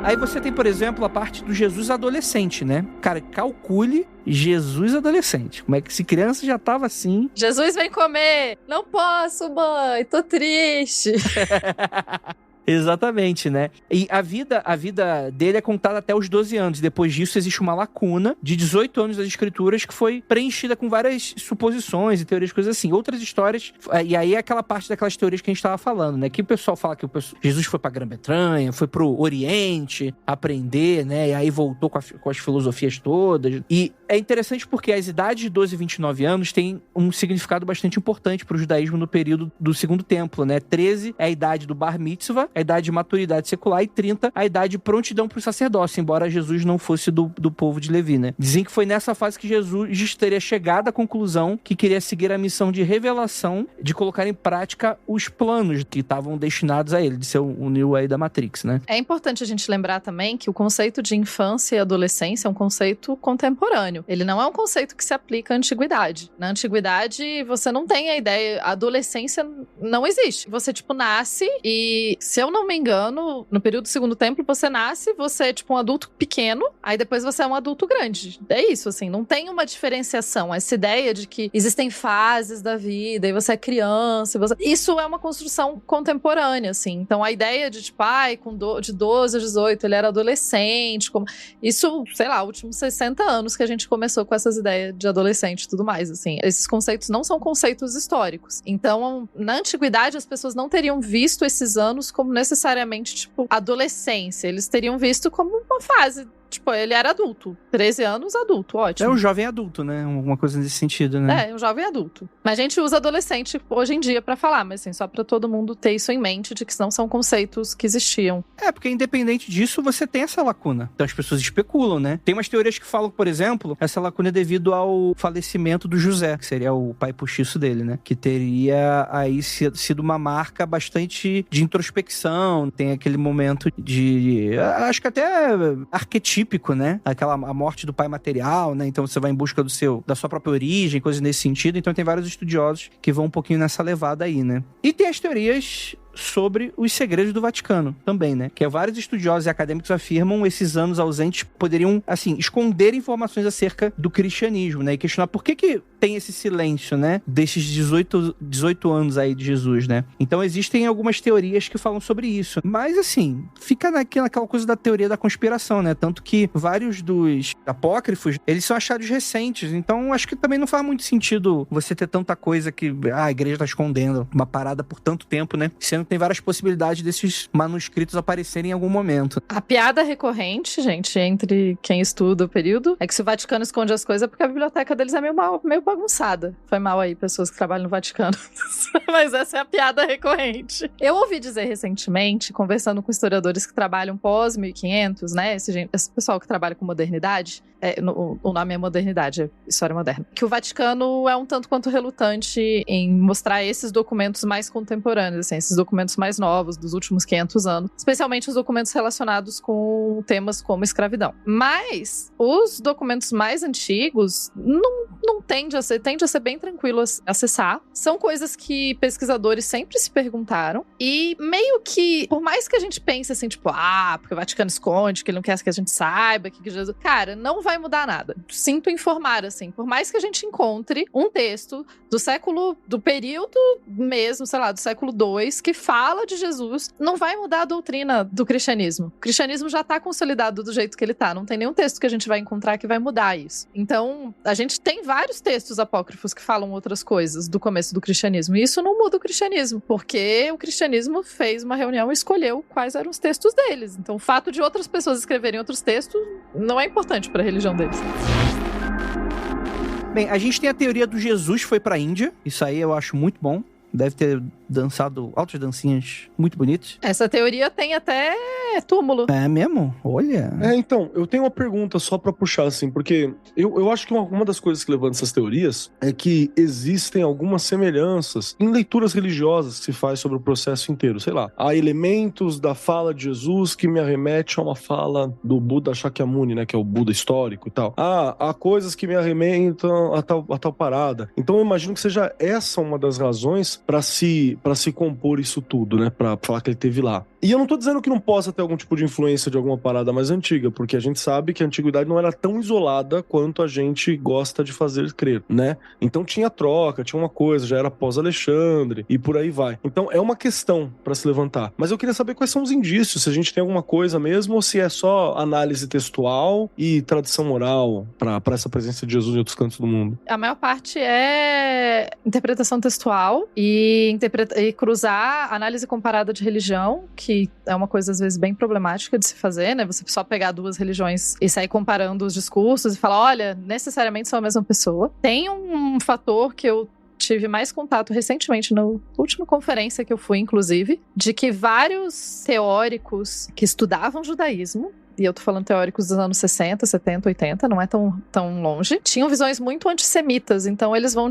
Aí você tem, por exemplo, a parte do Jesus adolescente, né? Cara, calcule Jesus adolescente. Como é que se criança já tava assim... Jesus vem comer! Não posso, mãe! Tô triste! Exatamente, né? E a vida dele é contada até os 12 anos. Depois disso, existe uma lacuna de 18 anos das escrituras que foi preenchida com várias suposições e teorias, coisas assim. Outras histórias... E aí é aquela parte daquelas teorias que a gente tava falando, né? Que o pessoal fala que Jesus foi pra Grã-Bretanha, foi pro Oriente aprender, né? E aí voltou com as filosofias todas. E é interessante porque as idades de 12 e 29 anos têm um significado bastante importante pro judaísmo no período do Segundo Templo, né? 13 é a idade do Bar Mitzvah, a idade de maturidade secular, e 30 a idade de prontidão para o sacerdócio, embora Jesus não fosse do povo de Levi, né? Dizem que foi nessa fase que Jesus teria chegado à conclusão que queria seguir a missão de revelação, de colocar em prática os planos que estavam destinados a ele, de ser o Neo aí da Matrix, né? É importante a gente lembrar também que o conceito de infância e adolescência é um conceito contemporâneo. Ele não é um conceito que se aplica à antiguidade. Na antiguidade, você não tem a ideia, a adolescência não existe. Você, nasce e, se eu não me engano, no período do Segundo Templo, você nasce, você é um adulto pequeno, aí depois você é um adulto grande. É isso, assim, não tem uma diferenciação. Essa ideia de que existem fases da vida, e você é criança, isso é uma construção contemporânea, assim. Então, a ideia de, de 12 a 18, ele era adolescente, isso, sei lá, últimos 60 anos que a gente começou com essas ideias de adolescente e tudo mais, assim. Esses conceitos não são conceitos históricos. Então, na antiguidade, as pessoas não teriam visto esses anos como necessariamente, adolescência. Eles teriam visto como uma fase. Ele era adulto. 13 anos, adulto, ótimo. É um jovem adulto, né? Alguma coisa nesse sentido, né? É, um jovem adulto. Mas a gente usa adolescente hoje em dia pra falar, mas assim, só pra todo mundo ter isso em mente, de que não são conceitos que existiam. Porque independente disso, você tem essa lacuna. Então as pessoas especulam, né? Tem umas teorias que falam, por exemplo, essa lacuna é devido ao falecimento do José, que seria o pai postiço dele, né? Que teria aí sido uma marca bastante de introspecção. Tem aquele momento de... acho que até arquetípico, né? A morte do pai material, né? Então você vai em busca da sua própria origem, coisas nesse sentido. Então tem vários estudiosos que vão um pouquinho nessa levada aí, né? E tem as teorias sobre os segredos do Vaticano também, né? Que vários estudiosos e acadêmicos afirmam esses anos ausentes poderiam, assim, esconder informações acerca do cristianismo, né? E questionar por que tem esse silêncio, né? Desses 18 anos aí de Jesus, né? Então existem algumas teorias que falam sobre isso. Mas, assim, fica naquela coisa da teoria da conspiração, né? Tanto que vários dos apócrifos, eles são achados recentes. Então, acho que também não faz muito sentido você ter tanta coisa que a igreja tá escondendo uma parada por tanto tempo, né? Sendo que tem várias possibilidades desses manuscritos aparecerem em algum momento. A piada recorrente, gente, entre quem estuda o período, é que se o Vaticano esconde as coisas é porque a biblioteca deles é meio bagunçada. Foi mal aí, pessoas que trabalham no Vaticano. Mas essa é a piada recorrente. Eu ouvi dizer recentemente, conversando com historiadores que trabalham pós-1500, né? Esse pessoal que trabalha com modernidade, o nome é modernidade, é história moderna, que o Vaticano é um tanto quanto relutante em mostrar esses documentos mais contemporâneos, assim, esses documentos mais novos, dos últimos 500 anos, especialmente os documentos relacionados com temas como escravidão. Mas os documentos mais antigos não tende a ser bem tranquilo acessar. São coisas que pesquisadores sempre se perguntaram. E meio que, por mais que a gente pense assim, tipo, porque o Vaticano esconde, que ele não quer que a gente saiba, que Jesus... Cara, não vai mudar nada. Sinto informar, assim. Por mais que a gente encontre um texto do período mesmo, sei lá, do século II, que fala de Jesus, não vai mudar a doutrina do cristianismo. O cristianismo já tá consolidado do jeito que ele tá. Não tem nenhum texto que a gente vai encontrar que vai mudar isso. Então, a gente tem vários textos apócrifos que falam outras coisas do começo do cristianismo. E isso não muda o cristianismo, porque o cristianismo fez uma reunião e escolheu quais eram os textos deles. Então, o fato de outras pessoas escreverem outros textos não é importante para a religião deles. Bem, a gente tem a teoria do Jesus foi pra Índia. Isso aí eu acho muito bom. Deve ter dançado altas dancinhas muito bonitas. Essa teoria tem até túmulo. É mesmo? Olha. Então, eu tenho uma pergunta só pra puxar, assim, porque eu acho que uma das coisas que levanta essas teorias é que existem algumas semelhanças em leituras religiosas que se faz sobre o processo inteiro. Sei lá, há elementos da fala de Jesus que me arremete a uma fala do Buda Shakyamuni, né, que é o Buda histórico e tal. Há coisas que me arremetam a tal parada. Então eu imagino que seja essa uma das razões pra se compor isso tudo, né? Pra falar que ele teve lá. E eu não tô dizendo que não possa ter algum tipo de influência de alguma parada mais antiga, porque a gente sabe que a antiguidade não era tão isolada quanto a gente gosta de fazer crer, né? Então tinha troca, tinha uma coisa, já era pós-Alexandre e por aí vai. Então é uma questão pra se levantar. Mas eu queria saber quais são os indícios, se a gente tem alguma coisa mesmo ou se é só análise textual e tradição oral pra essa presença de Jesus em outros cantos do mundo. A maior parte é interpretação textual e cruzar análise comparada de religião, que é uma coisa às vezes bem problemática de se fazer, né? Você só pegar duas religiões e sair comparando os discursos e falar, olha, necessariamente são a mesma pessoa. Tem um fator que eu tive mais contato recentemente, na última conferência que eu fui, inclusive, de que vários teóricos que estudavam judaísmo, e eu tô falando teóricos dos anos 60, 70, 80, não é tão longe, tinham visões muito antissemitas. Então eles vão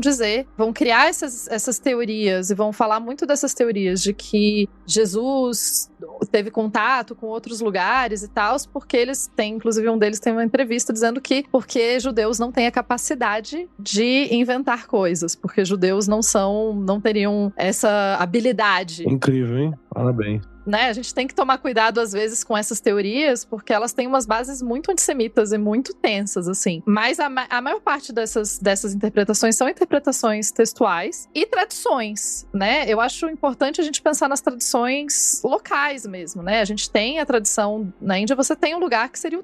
criar essas teorias e vão falar muito dessas teorias de que Jesus teve contato com outros lugares e tal, porque eles têm, inclusive um deles tem uma entrevista dizendo que porque judeus não têm a capacidade de inventar coisas, porque judeus não teriam essa habilidade. Incrível, hein? Parabéns. Né? A gente tem que tomar cuidado às vezes com essas teorias, porque elas têm umas bases muito antissemitas e muito tensas, assim. Mas a maior parte dessas interpretações são interpretações textuais e tradições, né? Eu acho importante a gente pensar nas tradições locais mesmo, né? A gente tem a tradição, na Índia você tem um lugar que seria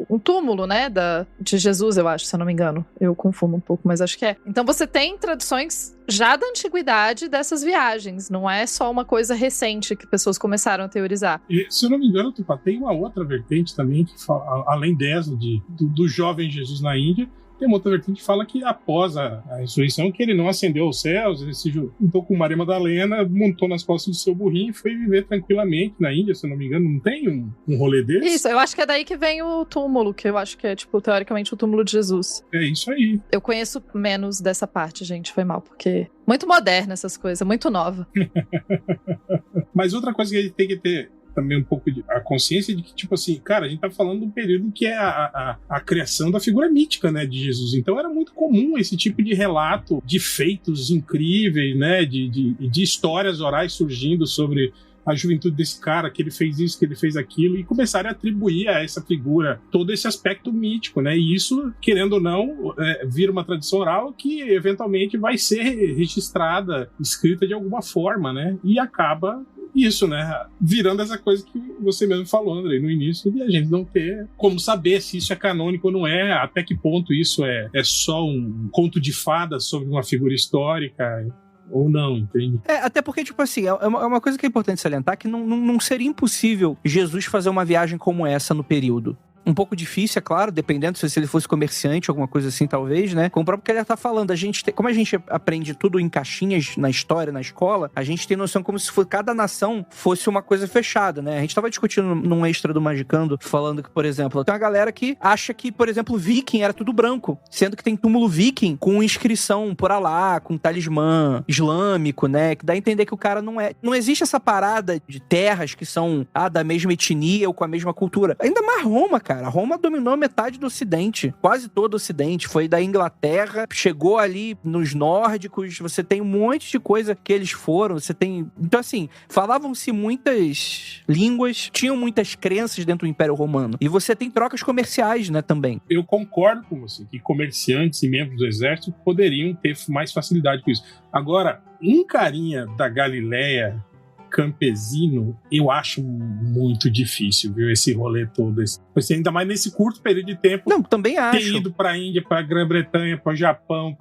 um túmulo, né? De Jesus, eu acho, se eu não me engano. Eu confundo um pouco, mas acho que é. Então você tem tradições já da antiguidade dessas viagens, não é só uma coisa recente que pessoas começaram a teorizar. E, se eu não me engano, tem uma outra vertente também, que fala, além dessa, do jovem Jesus na Índia, tem uma outra vertente que fala que após a ressurreição, que ele não ascendeu aos céus, ele se juntou com Maria Madalena, montou nas costas do seu burrinho e foi viver tranquilamente na Índia, se eu não me engano. Não tem um rolê desse? Isso, eu acho que é daí que vem o túmulo, que eu acho que é, tipo, teoricamente o túmulo de Jesus. É isso aí. Eu conheço menos dessa parte, gente, foi mal, porque muito moderna essas coisas, muito nova. Mas outra coisa que a gente tem que ter também um pouco a consciência de que, tipo assim, cara, a gente tá falando de um período que é a criação da figura mítica, né, de Jesus. Então era muito comum esse tipo de relato de feitos incríveis, né, de histórias orais surgindo sobre a juventude desse cara, que ele fez isso, que ele fez aquilo, e começarem a atribuir a essa figura todo esse aspecto mítico, né? E isso, querendo ou não, vira uma tradição oral que eventualmente vai ser registrada, escrita de alguma forma, né? E acaba isso, né? Virando essa coisa que você mesmo falou, André, no início, de a gente não ter como saber se isso é canônico ou não é, até que ponto isso é só um conto de fadas sobre uma figura histórica ou não, entende? Até porque, tipo assim, é uma coisa que é importante salientar, que não seria impossível Jesus fazer uma viagem como essa no período. Um pouco difícil, é claro, dependendo se ele fosse comerciante, alguma coisa assim, talvez, né? Como o próprio Keller tá falando, como a gente aprende tudo em caixinhas na história, na escola, a gente tem noção como se cada nação fosse uma coisa fechada, né? A gente tava discutindo num extra do Magicando, falando que, por exemplo, tem uma galera que acha que, por exemplo, viking era tudo branco, sendo que tem túmulo viking com inscrição por Alá, com talismã islâmico, né? Que dá a entender que o cara não é... Não existe essa parada de terras que são da mesma etnia ou com a mesma cultura. Ainda mais Roma, cara. cara. Roma dominou metade do Ocidente, quase todo o Ocidente. Foi da Inglaterra, chegou ali nos nórdicos, você tem um monte de coisa que eles foram, você tem... Então, assim, falavam-se muitas línguas, tinham muitas crenças dentro do Império Romano. E você tem trocas comerciais, né, também. Eu concordo com você, que comerciantes e membros do exército poderiam ter mais facilidade com isso. Agora, um carinha da Galileia, campesino, eu acho muito difícil, viu, esse rolê todo. Ainda mais nesse curto período de tempo. Não, também acho. Ter ido pra Índia, pra Grã-Bretanha, pra Japão,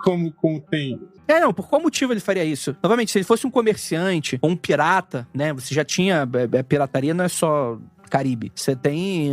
como tem... Não, por qual motivo ele faria isso? Novamente, se ele fosse um comerciante ou um pirata, né, você já tinha... pirataria não é só... Caribe. Você tem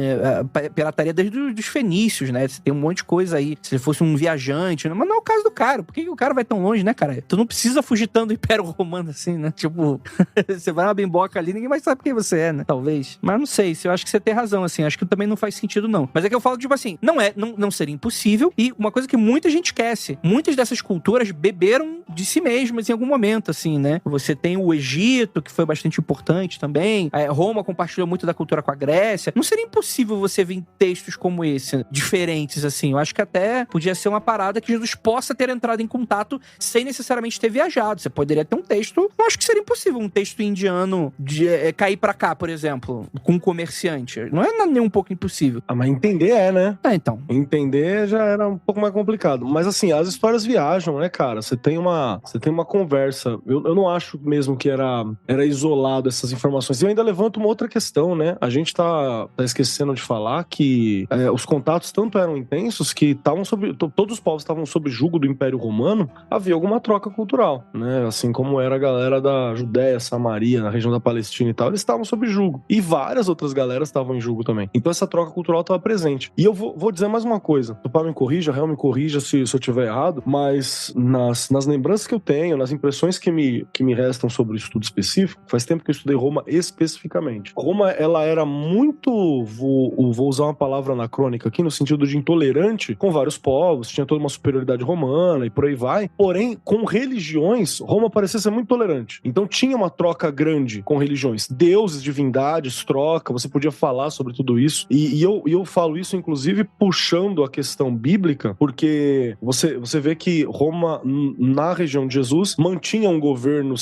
pirataria desde os fenícios, né? Você tem um monte de coisa aí. Se ele fosse um viajante, mas não é o caso do cara. Por que o cara vai tão longe, né, cara? Tu não precisa fugir tanto do Império Romano assim, né? Tipo, você vai na bimboca ali, ninguém mais sabe quem você é, né? Talvez. Mas não sei, eu acho que você tem razão, assim. Acho que também não faz sentido, não. Mas é que eu falo, tipo assim, não seria impossível. E uma coisa que muita gente esquece, muitas dessas culturas beberam de si mesmas em algum momento, assim, né? Você tem o Egito, que foi bastante importante também. Roma compartilhou muito da cultura com a Grécia. Não seria impossível você ver textos como esse, diferentes, assim. Eu acho que até podia ser uma parada que Jesus possa ter entrado em contato sem necessariamente ter viajado. Você poderia ter um texto, eu acho que seria impossível um texto indiano de cair pra cá, por exemplo, com um comerciante. Não é nem um pouco impossível. Mas entender né? Então. Entender já era um pouco mais complicado. Mas assim, as histórias viajam, né, cara? Você tem uma conversa. Eu não acho mesmo que era isolado essas informações. E eu ainda levanto uma outra questão, né? A gente tá esquecendo de falar que os contatos tanto eram intensos que todos os povos estavam sob julgo do Império Romano, havia alguma troca cultural, né? Assim como era a galera da Judéia, Samaria, na região da Palestina e tal, eles estavam sob julgo. E várias outras galeras estavam em julgo também. Então essa troca cultural estava presente. E eu vou dizer mais uma coisa. Tupá me corrija, Real me corrija se eu estiver errado, mas nas lembranças que eu tenho, nas impressões que me restam sobre o estudo específico, faz tempo que eu estudei Roma especificamente. Roma, ela era muito, vou usar uma palavra anacrônica aqui, no sentido de intolerante com vários povos, tinha toda uma superioridade romana e por aí vai, porém, com religiões, Roma parecia ser muito tolerante. Então tinha uma troca grande com religiões, deuses, divindades, troca, você podia falar sobre tudo isso, e eu falo isso, inclusive, puxando a questão bíblica, porque você vê que Roma, na região de Jesus, mantinha um governo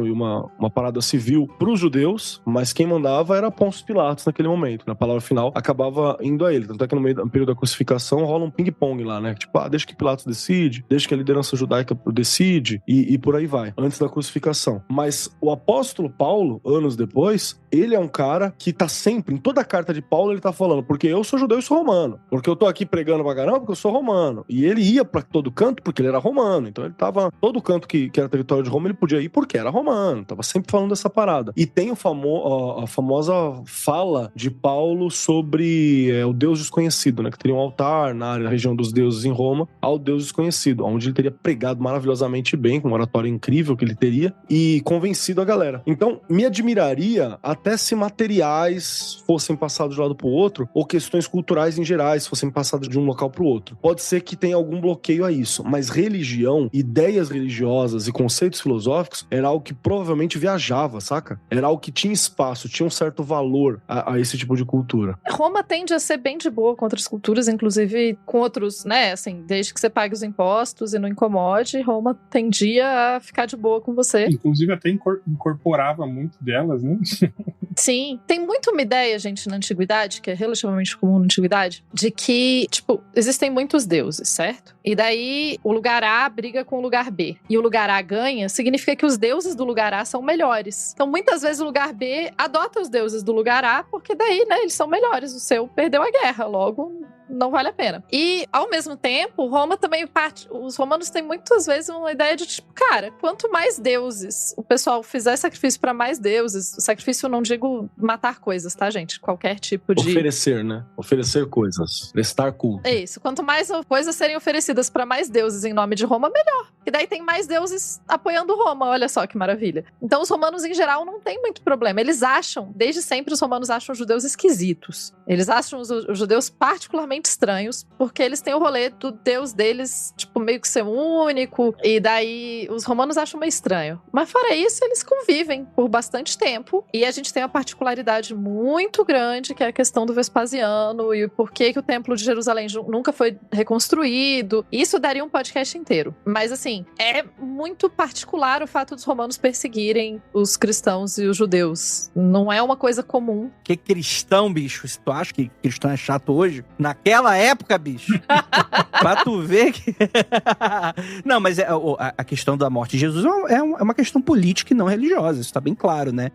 e uma parada civil para os judeus, mas quem mandava era Pôncio Pilatos naquele momento. Na palavra final, acabava indo a ele. Tanto é que no período da crucificação rola um ping-pong lá, né? Tipo, deixa que Pilatos decide, deixa que a liderança judaica decide e por aí vai, antes da crucificação. Mas o apóstolo Paulo, anos depois, ele é um cara que tá sempre, em toda a carta de Paulo, ele tá falando, porque eu sou judeu e sou romano. Porque eu tô aqui pregando pra caramba, porque eu sou romano. E ele ia pra todo canto porque ele era romano. Então ele tava, todo canto que era território de Roma, ele podia ir porque era romano. Tava sempre falando dessa parada. E tem a famosa fala de Paulo sobre o Deus desconhecido, né? Que teria um altar na região dos deuses em Roma ao Deus desconhecido, onde ele teria pregado maravilhosamente bem, com uma oratória incrível que ele teria, e convencido a galera. Então, me admiraria até se materiais fossem passados de um lado pro outro, ou questões culturais em gerais fossem passadas de um local pro outro. Pode ser que tenha algum bloqueio a isso, mas religião, ideias religiosas e conceitos filosóficos era algo que provavelmente viajava, saca? Era algo que tinha espaço, tinha um certo valor a esse tipo de cultura. Roma tende a ser bem de boa com outras culturas, inclusive com outros, né, assim, desde que você pague os impostos e não incomode, Roma tendia a ficar de boa com você. Inclusive até incorporava muito delas, né? Sim. Tem muito uma ideia, gente, na antiguidade, que é relativamente comum na antiguidade, de que, tipo, existem muitos deuses, certo? E daí o lugar A briga com o lugar B. E o lugar A ganha, significa que os deuses do lugar A são melhores. Então, muitas vezes o lugar B adota os deuses do lugar A, porque daí, né, eles são melhores. O seu perdeu a guerra, logo não vale a pena. E, ao mesmo tempo, Roma também os romanos têm muitas vezes uma ideia de, tipo, cara, quanto mais deuses o pessoal fizer sacrifício pra mais deuses, sacrifício eu não digo matar coisas, tá, gente? Qualquer tipo de... Oferecer, né? Oferecer coisas. Prestar culto. É isso. Quanto mais coisas serem oferecidas pra mais deuses em nome de Roma, melhor. E daí tem mais deuses apoiando Roma, olha só que maravilha. Então os romanos, em geral, não tem muito problema. Eles acham, desde sempre os romanos acham os judeus esquisitos. Eles acham os judeus particularmente extremamente estranhos, porque eles têm o rolê do Deus deles, tipo, meio que ser único, e daí os romanos acham meio estranho. Mas fora isso, eles convivem por bastante tempo, e a gente tem uma particularidade muito grande, que é a questão do Vespasiano, e por que o Templo de Jerusalém nunca foi reconstruído. Isso daria um podcast inteiro. Mas, assim, é muito particular o fato dos romanos perseguirem os cristãos e os judeus. Não é uma coisa comum. Que cristão, bicho? Se tu acha que cristão é chato hoje, naquela época, bicho, pra tu ver que... Não, mas a questão da morte de Jesus é uma questão política e não religiosa, isso tá bem claro, né?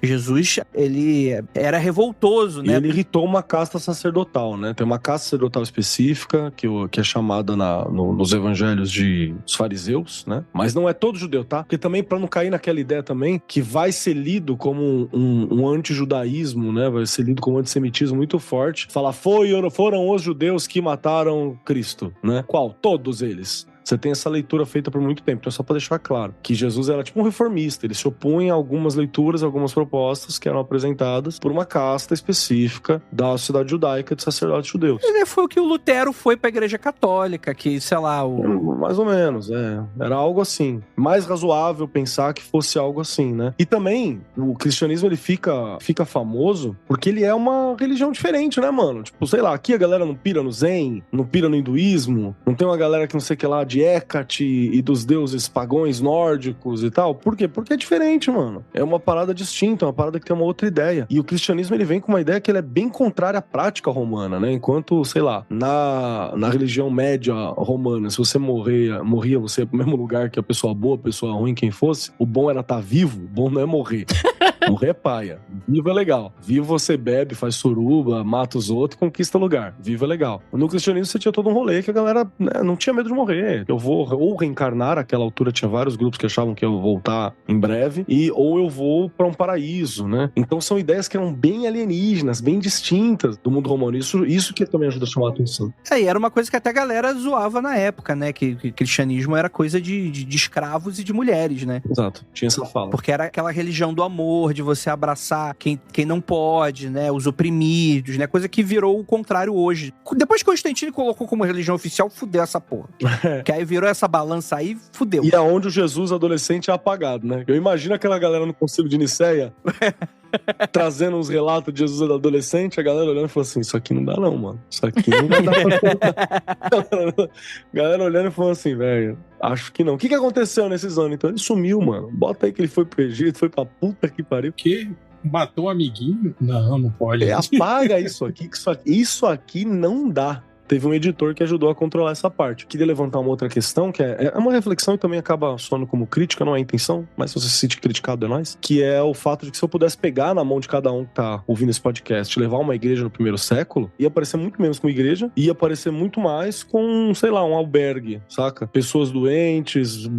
Jesus, ele era revoltoso, né? E ele irritou uma casta sacerdotal, né? Tem uma casta sacerdotal específica, que é chamada nos evangelhos dos fariseus, né? Mas não é todo judeu, tá? Porque também, pra não cair naquela ideia também, que vai ser lido como um antijudaísmo, né? Vai ser lido como um antissemitismo muito forte. Falar, foram os judeus que mataram Cristo, né? Qual? Todos eles. Você tem essa leitura feita por muito tempo. Então, só para deixar claro que Jesus era tipo um reformista. Ele se opunha a algumas leituras, algumas propostas que eram apresentadas por uma casta específica da sociedade judaica de sacerdotes judeus. Ele foi o que o Lutero foi para a Igreja Católica, que, sei lá... Mais ou menos, Era algo assim. Mais razoável pensar que fosse algo assim, né? E também, o cristianismo, ele fica famoso porque ele é uma religião diferente, né, mano? Tipo, sei lá, aqui a galera não pira no Zen, não pira no hinduísmo, não tem uma galera que não sei o que lá, de Hecate e dos deuses pagões nórdicos e tal. Por quê? Porque é diferente, mano. É uma parada distinta, uma parada que tem uma outra ideia. E o cristianismo, ele vem com uma ideia que ele é bem contrária à prática romana, né? Enquanto, sei lá, na religião média romana, se você morria você ia pro mesmo lugar que a pessoa boa, a pessoa ruim, quem fosse, o bom era estar vivo, o bom não é morrer. Morrer é paia. Vivo é legal. Vivo você bebe, faz suruba, mata os outros, conquista lugar. Vivo é legal. No cristianismo você tinha todo um rolê que a galera, né, não tinha medo de morrer. Eu vou ou reencarnar, naquela altura tinha vários grupos que achavam que eu vou voltar em breve, ou eu vou pra um paraíso, né? Então são ideias que eram bem alienígenas, bem distintas do mundo romano. Isso que também ajuda a chamar a atenção. E era uma coisa que até a galera zoava na época, né? Que cristianismo era coisa de escravos e de mulheres, né? Exato, tinha essa fala. Porque era aquela religião do amor, de você abraçar quem não pode, né? Os oprimidos, né? Coisa que virou o contrário hoje. Depois que Constantino colocou como religião oficial, fudeu essa porra. Que aí virou essa balança aí, fudeu. E aonde o Jesus adolescente é apagado, né? Eu imagino aquela galera no Concílio de Nicéia trazendo uns relatos de Jesus adolescente, a galera olhando e falando assim, isso aqui não dá não, mano. Isso aqui não vai dar pra contar. A galera olhando e falando assim, velho, acho que não. O que aconteceu nesses anos? Então ele sumiu, mano. Bota aí que ele foi pro Egito, foi pra puta que pariu. Que? Matou um amiguinho? Não pode. Apaga isso aqui, que isso aqui não dá. Teve um editor que ajudou a controlar essa parte. Queria levantar uma outra questão, que é uma reflexão e também acaba soando como crítica, não é a intenção, mas se você se sente criticado é nóis, que é o fato de que se eu pudesse pegar na mão de cada um que tá ouvindo esse podcast e levar uma igreja no primeiro século, ia parecer muito menos com igreja, ia parecer muito mais com, sei lá, um albergue, saca? Pessoas doentes,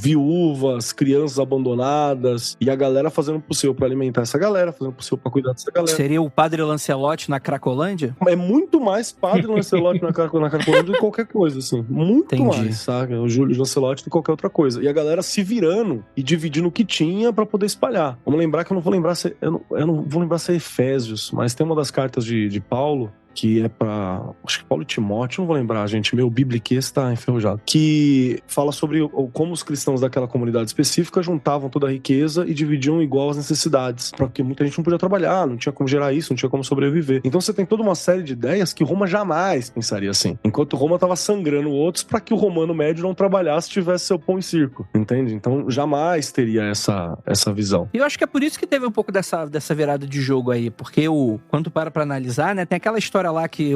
viúvas, crianças abandonadas, e a galera fazendo o possível pra alimentar essa galera, fazendo o possível pra cuidar dessa galera. Seria o Padre Lancelotti na Cracolândia? É muito mais Padre Lancelotti na Cracolândia do que qualquer coisa, assim. Muito mais, sabe? O Júlio Lancelotti do que qualquer outra coisa. E a galera se virando e dividindo o que tinha pra poder espalhar. Vamos lembrar que eu não vou lembrar se é Efésios, mas tem uma das cartas de Paulo, que é pra... acho que Paulo e Timóteo, não vou lembrar, gente, meu bibliquês tá enferrujado, que fala sobre como os cristãos daquela comunidade específica juntavam toda a riqueza e dividiam igual as necessidades, porque muita gente não podia trabalhar, não tinha como gerar isso, não tinha como sobreviver. Então você tem toda uma série de ideias que Roma jamais pensaria assim, enquanto Roma tava sangrando outros para que o romano médio não trabalhasse, tivesse seu pão e circo, entende? Então jamais teria essa visão. E eu acho que é por isso que teve um pouco dessa virada de jogo aí, porque quando para analisar, né, tem aquela história lá que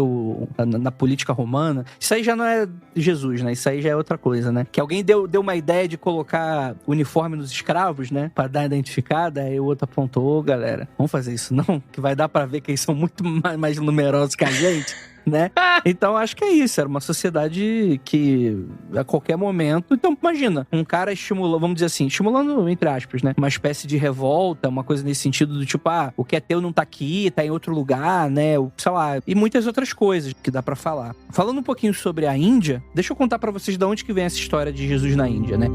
na política romana, isso aí já não é Jesus, né? Isso aí já é outra coisa, né? Que alguém deu uma ideia de colocar uniforme nos escravos, né? Pra dar identificada, aí o outro apontou, galera, vamos fazer isso não? Que vai dar pra ver que eles são muito mais numerosos que a gente. Né? Então acho que é isso, era uma sociedade que a qualquer momento, então imagina, um cara estimulando, vamos dizer assim, estimulando entre aspas, né, uma espécie de revolta, uma coisa nesse sentido do tipo, o que é teu não tá aqui, tá em outro lugar, né, sei lá, e muitas outras coisas que dá pra falar. Falando um pouquinho sobre a Índia, deixa eu contar pra vocês de onde que vem essa história de Jesus na Índia, né?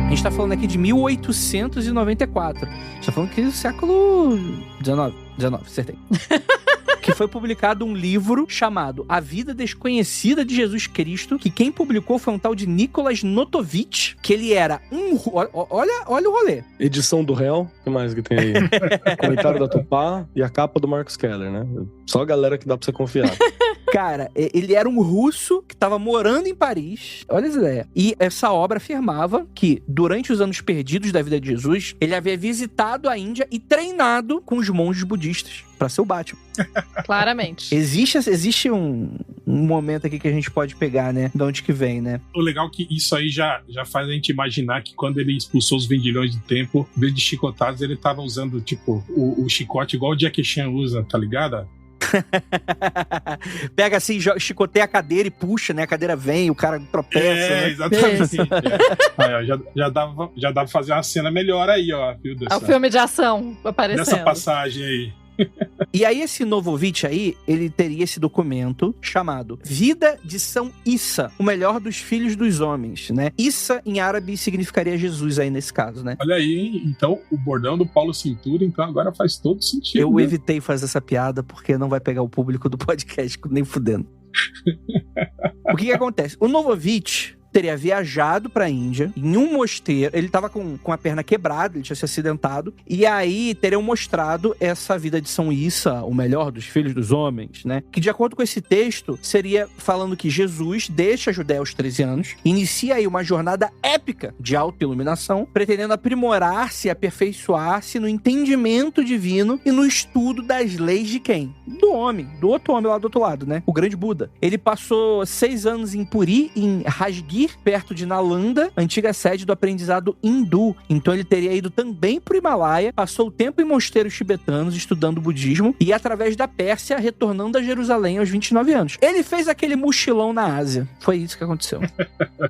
A gente tá falando aqui de 1894. A gente tá falando que século XIX, acertei. Que foi publicado um livro chamado A Vida Desconhecida de Jesus Cristo, que quem publicou foi um tal de Nicholas Notovitch, que ele era olha o rolê. Edição do réu, o que mais que tem aí? Comentário da Tupá e a capa do Marcus Keller, né? Só a galera que dá pra você confiar. Cara, ele era um russo que estava morando em Paris. Olha essa ideia. E essa obra afirmava que, durante os anos perdidos da vida de Jesus, ele havia visitado a Índia e treinado com os monges budistas pra ser o Batman. Claramente. Existe um momento aqui que a gente pode pegar, né? De onde que vem, né? O legal é que isso aí já faz a gente imaginar que quando ele expulsou os vendilhões do templo, em vez de chicotados, ele tava usando, tipo, o chicote igual o Jackie Chan usa, tá ligado? Pega assim, chicoteia a cadeira e puxa, né? A cadeira vem, o cara tropeça. É, exatamente. Aí, ó, já dá pra fazer uma cena melhor aí, ó. Viu, É o filme de ação aparecendo. Nessa passagem aí. E aí esse Notovitch aí, ele teria esse documento chamado Vida de São Issa, o melhor dos filhos dos homens, né? Issa em árabe significaria Jesus aí nesse caso, né? Olha aí, hein? Então o bordão do Paulo Cintura, então agora faz todo sentido. Eu né? evitei fazer essa piada porque não vai pegar o público do podcast nem fudendo. O que acontece? O Notovitch teria viajado pra Índia, em um mosteiro, ele tava com a perna quebrada, ele tinha se acidentado, e aí teriam mostrado essa vida de São Issa, o melhor dos filhos dos homens, né? Que de acordo com esse texto, seria falando que Jesus deixa a Judéia aos 13 anos, inicia aí uma jornada épica de autoiluminação, pretendendo aprimorar-se e aperfeiçoar-se no entendimento divino e no estudo das leis de quem? Do homem, do outro homem lá do outro lado, né? O grande Buda. Ele passou 6 anos em Puri, em Rajgir, perto de Nalanda, antiga sede do aprendizado hindu. Então ele teria ido também pro Himalaia, passou o tempo em mosteiros tibetanos estudando budismo e através da Pérsia retornando a Jerusalém aos 29 anos. Ele fez aquele mochilão na Ásia. Foi isso que aconteceu.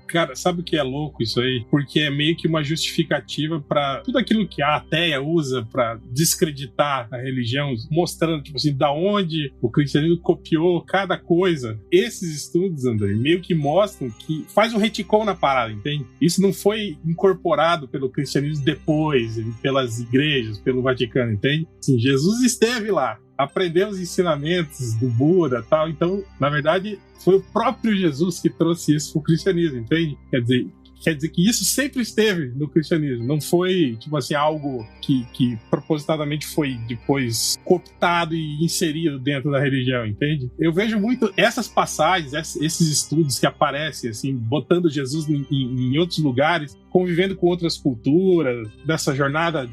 Cara, sabe o que é louco isso aí? Porque é meio que uma justificativa pra tudo aquilo que a ateia usa pra descreditar a religião, mostrando, tipo assim, da onde o cristianismo copiou cada coisa. Esses estudos, André, meio que mostram que faz um retcon na parada, entende? Isso não foi incorporado pelo cristianismo depois, pelas igrejas, pelo Vaticano, entende? Assim, Jesus esteve lá, aprendeu os ensinamentos do Buda e tal, então, na verdade, foi o próprio Jesus que trouxe isso pro cristianismo, entende? Quer dizer que isso sempre esteve no cristianismo. Não foi, tipo assim, algo que propositadamente foi depois cooptado e inserido dentro da religião, entende? Eu vejo muito essas passagens, esses estudos que aparecem, assim, botando Jesus em outros lugares, convivendo com outras culturas, dessa jornada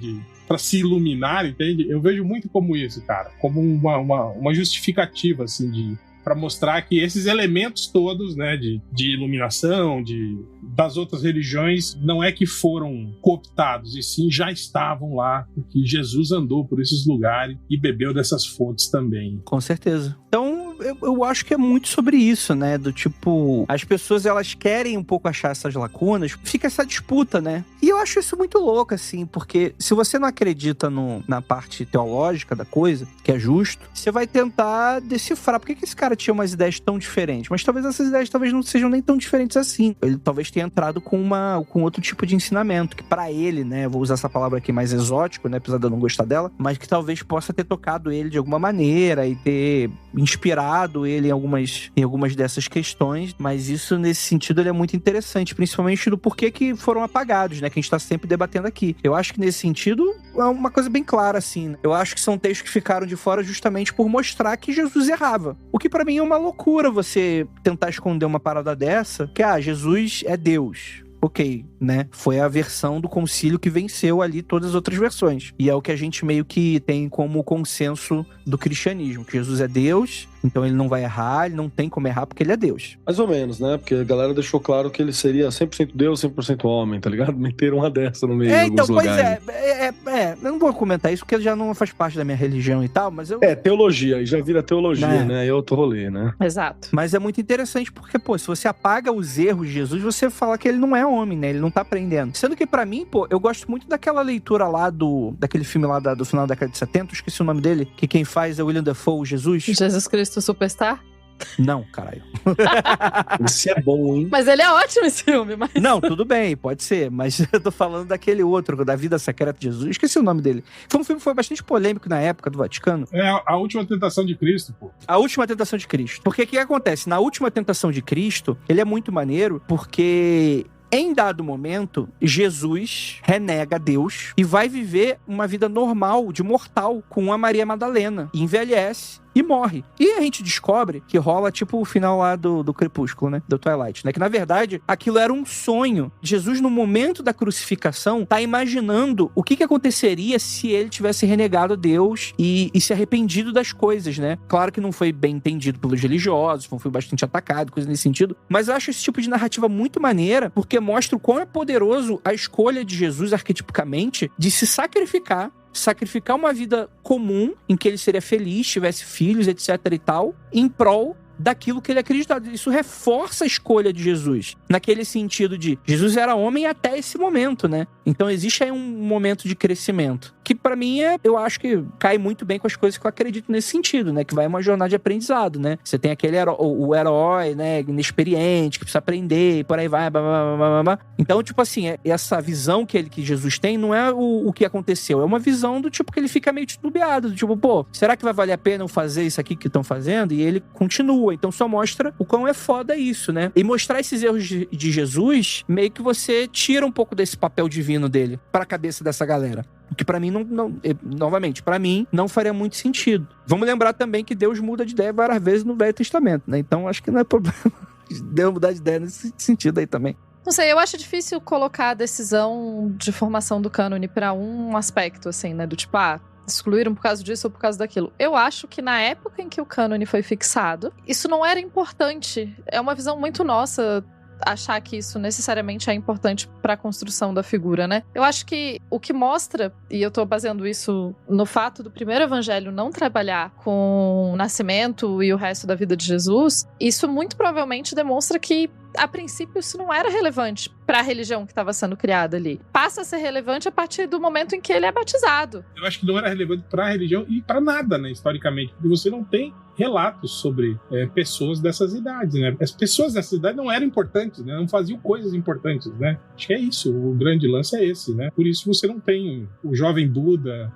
para se iluminar, entende? Eu vejo muito como isso, cara. Como uma justificativa, assim, para mostrar que esses elementos todos, né, de iluminação, das outras religiões, não é que foram cooptados, e sim já estavam lá, porque Jesus andou por esses lugares e bebeu dessas fontes também. Com certeza. Então, eu acho que é muito sobre isso, né? Do tipo, as pessoas, elas querem um pouco achar essas lacunas, fica essa disputa, né? E eu acho isso muito louco, assim, porque se você não acredita na parte teológica da coisa, que é justo, você vai tentar decifrar por que esse cara tinha umas ideias tão diferentes. Mas talvez essas ideias não sejam nem tão diferentes assim. Ele talvez tenha entrado com outro tipo de ensinamento, que pra ele, né, vou usar essa palavra aqui mais exótico, né, apesar de eu não gostar dela, mas que talvez possa ter tocado ele de alguma maneira e ter inspirado ele em algumas dessas questões, mas isso, nesse sentido, ele é muito interessante, principalmente do porquê que foram apagados, né, que a gente tá sempre debatendo aqui. Eu acho que nesse sentido é uma coisa bem clara, assim, né? Eu acho que são textos que ficaram de fora justamente por mostrar que Jesus errava. O que pra mim é uma loucura você tentar esconder uma parada dessa, que, Jesus é Deus. Ok, né? Foi a versão do concílio que venceu ali todas as outras versões. E é o que a gente meio que tem como consenso do cristianismo, que Jesus é Deus, então ele não vai errar, ele não tem como errar porque ele é Deus. Mais ou menos, né? Porque a galera deixou claro que ele seria 100% Deus, 100% homem, tá ligado? Meteram uma dessa no meio de alguns lugares. Eu não vou comentar isso porque já não faz parte da minha religião e tal, mas eu... teologia, aí já vira teologia, né? É outro rolê, né? Exato. Mas é muito interessante porque, se você apaga os erros de Jesus, você fala que ele não é homem, né? Ele não tá aprendendo. Sendo que pra mim, eu gosto muito daquela leitura lá daquele filme lá do final da década de 70, eu esqueci o nome dele, que quem faz é William Dafoe, Jesus Cristo Superstar? Não, caralho. Esse é bom, hein? Mas ele é ótimo, esse filme. Mas... Não, tudo bem, pode ser, mas eu tô falando daquele outro, da Vida Secreta de Jesus. Esqueci o nome dele. Foi um filme que foi bastante polêmico na época do Vaticano. É a Última Tentação de Cristo, pô. A Última Tentação de Cristo. Porque o que acontece? Na Última Tentação de Cristo, ele é muito maneiro porque... Em dado momento, Jesus renega Deus e vai viver uma vida normal, de mortal, com a Maria Madalena. E envelhece e morre. E a gente descobre que rola tipo o final lá do Crepúsculo, né? Do Twilight, né? Que na verdade, aquilo era um sonho. Jesus, no momento da crucificação, tá imaginando o que aconteceria se ele tivesse renegado Deus e se arrependido das coisas, né? Claro que não foi bem entendido pelos religiosos, foi bastante atacado, coisa nesse sentido. Mas eu acho esse tipo de narrativa muito maneira, porque mostra o quão é poderoso a escolha de Jesus, arquetipicamente, de se sacrificar uma vida comum, em que ele seria feliz, tivesse filhos, etc e tal, em prol daquilo que ele acreditava. Isso reforça a escolha de Jesus, naquele sentido de Jesus era homem até esse momento, né? Então existe aí um momento de crescimento, que pra mim eu acho que cai muito bem com as coisas que eu acredito nesse sentido, né? Que vai uma jornada de aprendizado, né? Você tem aquele o herói, né? Inexperiente, que precisa aprender, e por aí vai, blá, blá, blá, blá, blá. Então, tipo assim, essa visão que Jesus tem não é o que aconteceu, é uma visão do tipo que ele fica meio titubeado, do tipo, pô, será que vai valer a pena eu fazer isso aqui que estão fazendo? E ele continua. Então só mostra o quão é foda isso, né? E mostrar esses erros de Jesus, meio que você tira um pouco desse papel divino dele pra cabeça dessa galera. O que pra mim novamente, pra mim não faria muito sentido. Vamos lembrar também que Deus muda de ideia várias vezes no Velho Testamento, né? Então acho que não é problema Deus mudar de ideia nesse sentido aí também. Não sei, eu acho difícil colocar a decisão de formação do cânone pra um aspecto, assim, né? Do tipo, excluíram por causa disso ou por causa daquilo. Eu acho que na época em que o cânone foi fixado, isso não era importante. É uma visão muito nossa achar que isso necessariamente é importante para a construção da figura, né? Eu acho que o que mostra, e eu tô baseando isso no fato do primeiro evangelho não trabalhar com o nascimento e o resto da vida de Jesus, isso muito provavelmente demonstra que a princípio isso não era relevante para a religião que estava sendo criada ali. Passa a ser relevante a partir do momento em que ele é batizado. Eu acho que não era relevante para a religião e para nada, né, historicamente, porque você não tem relatos sobre pessoas dessas idades, né? As pessoas dessas idades não eram importantes, né? Não faziam coisas importantes, né? Acho que é isso, o grande lance é esse, né? Por isso você não tem o jovem Buda.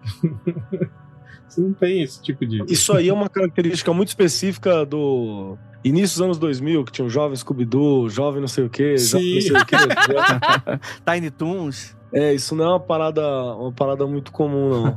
Você não tem esse tipo de... Isso aí é uma característica muito específica do início dos anos 2000, que tinha o jovem Scooby-Doo, jovem não sei o quê, jovem não sei o quê. Tiny Toons. Isso não é uma parada muito comum, não.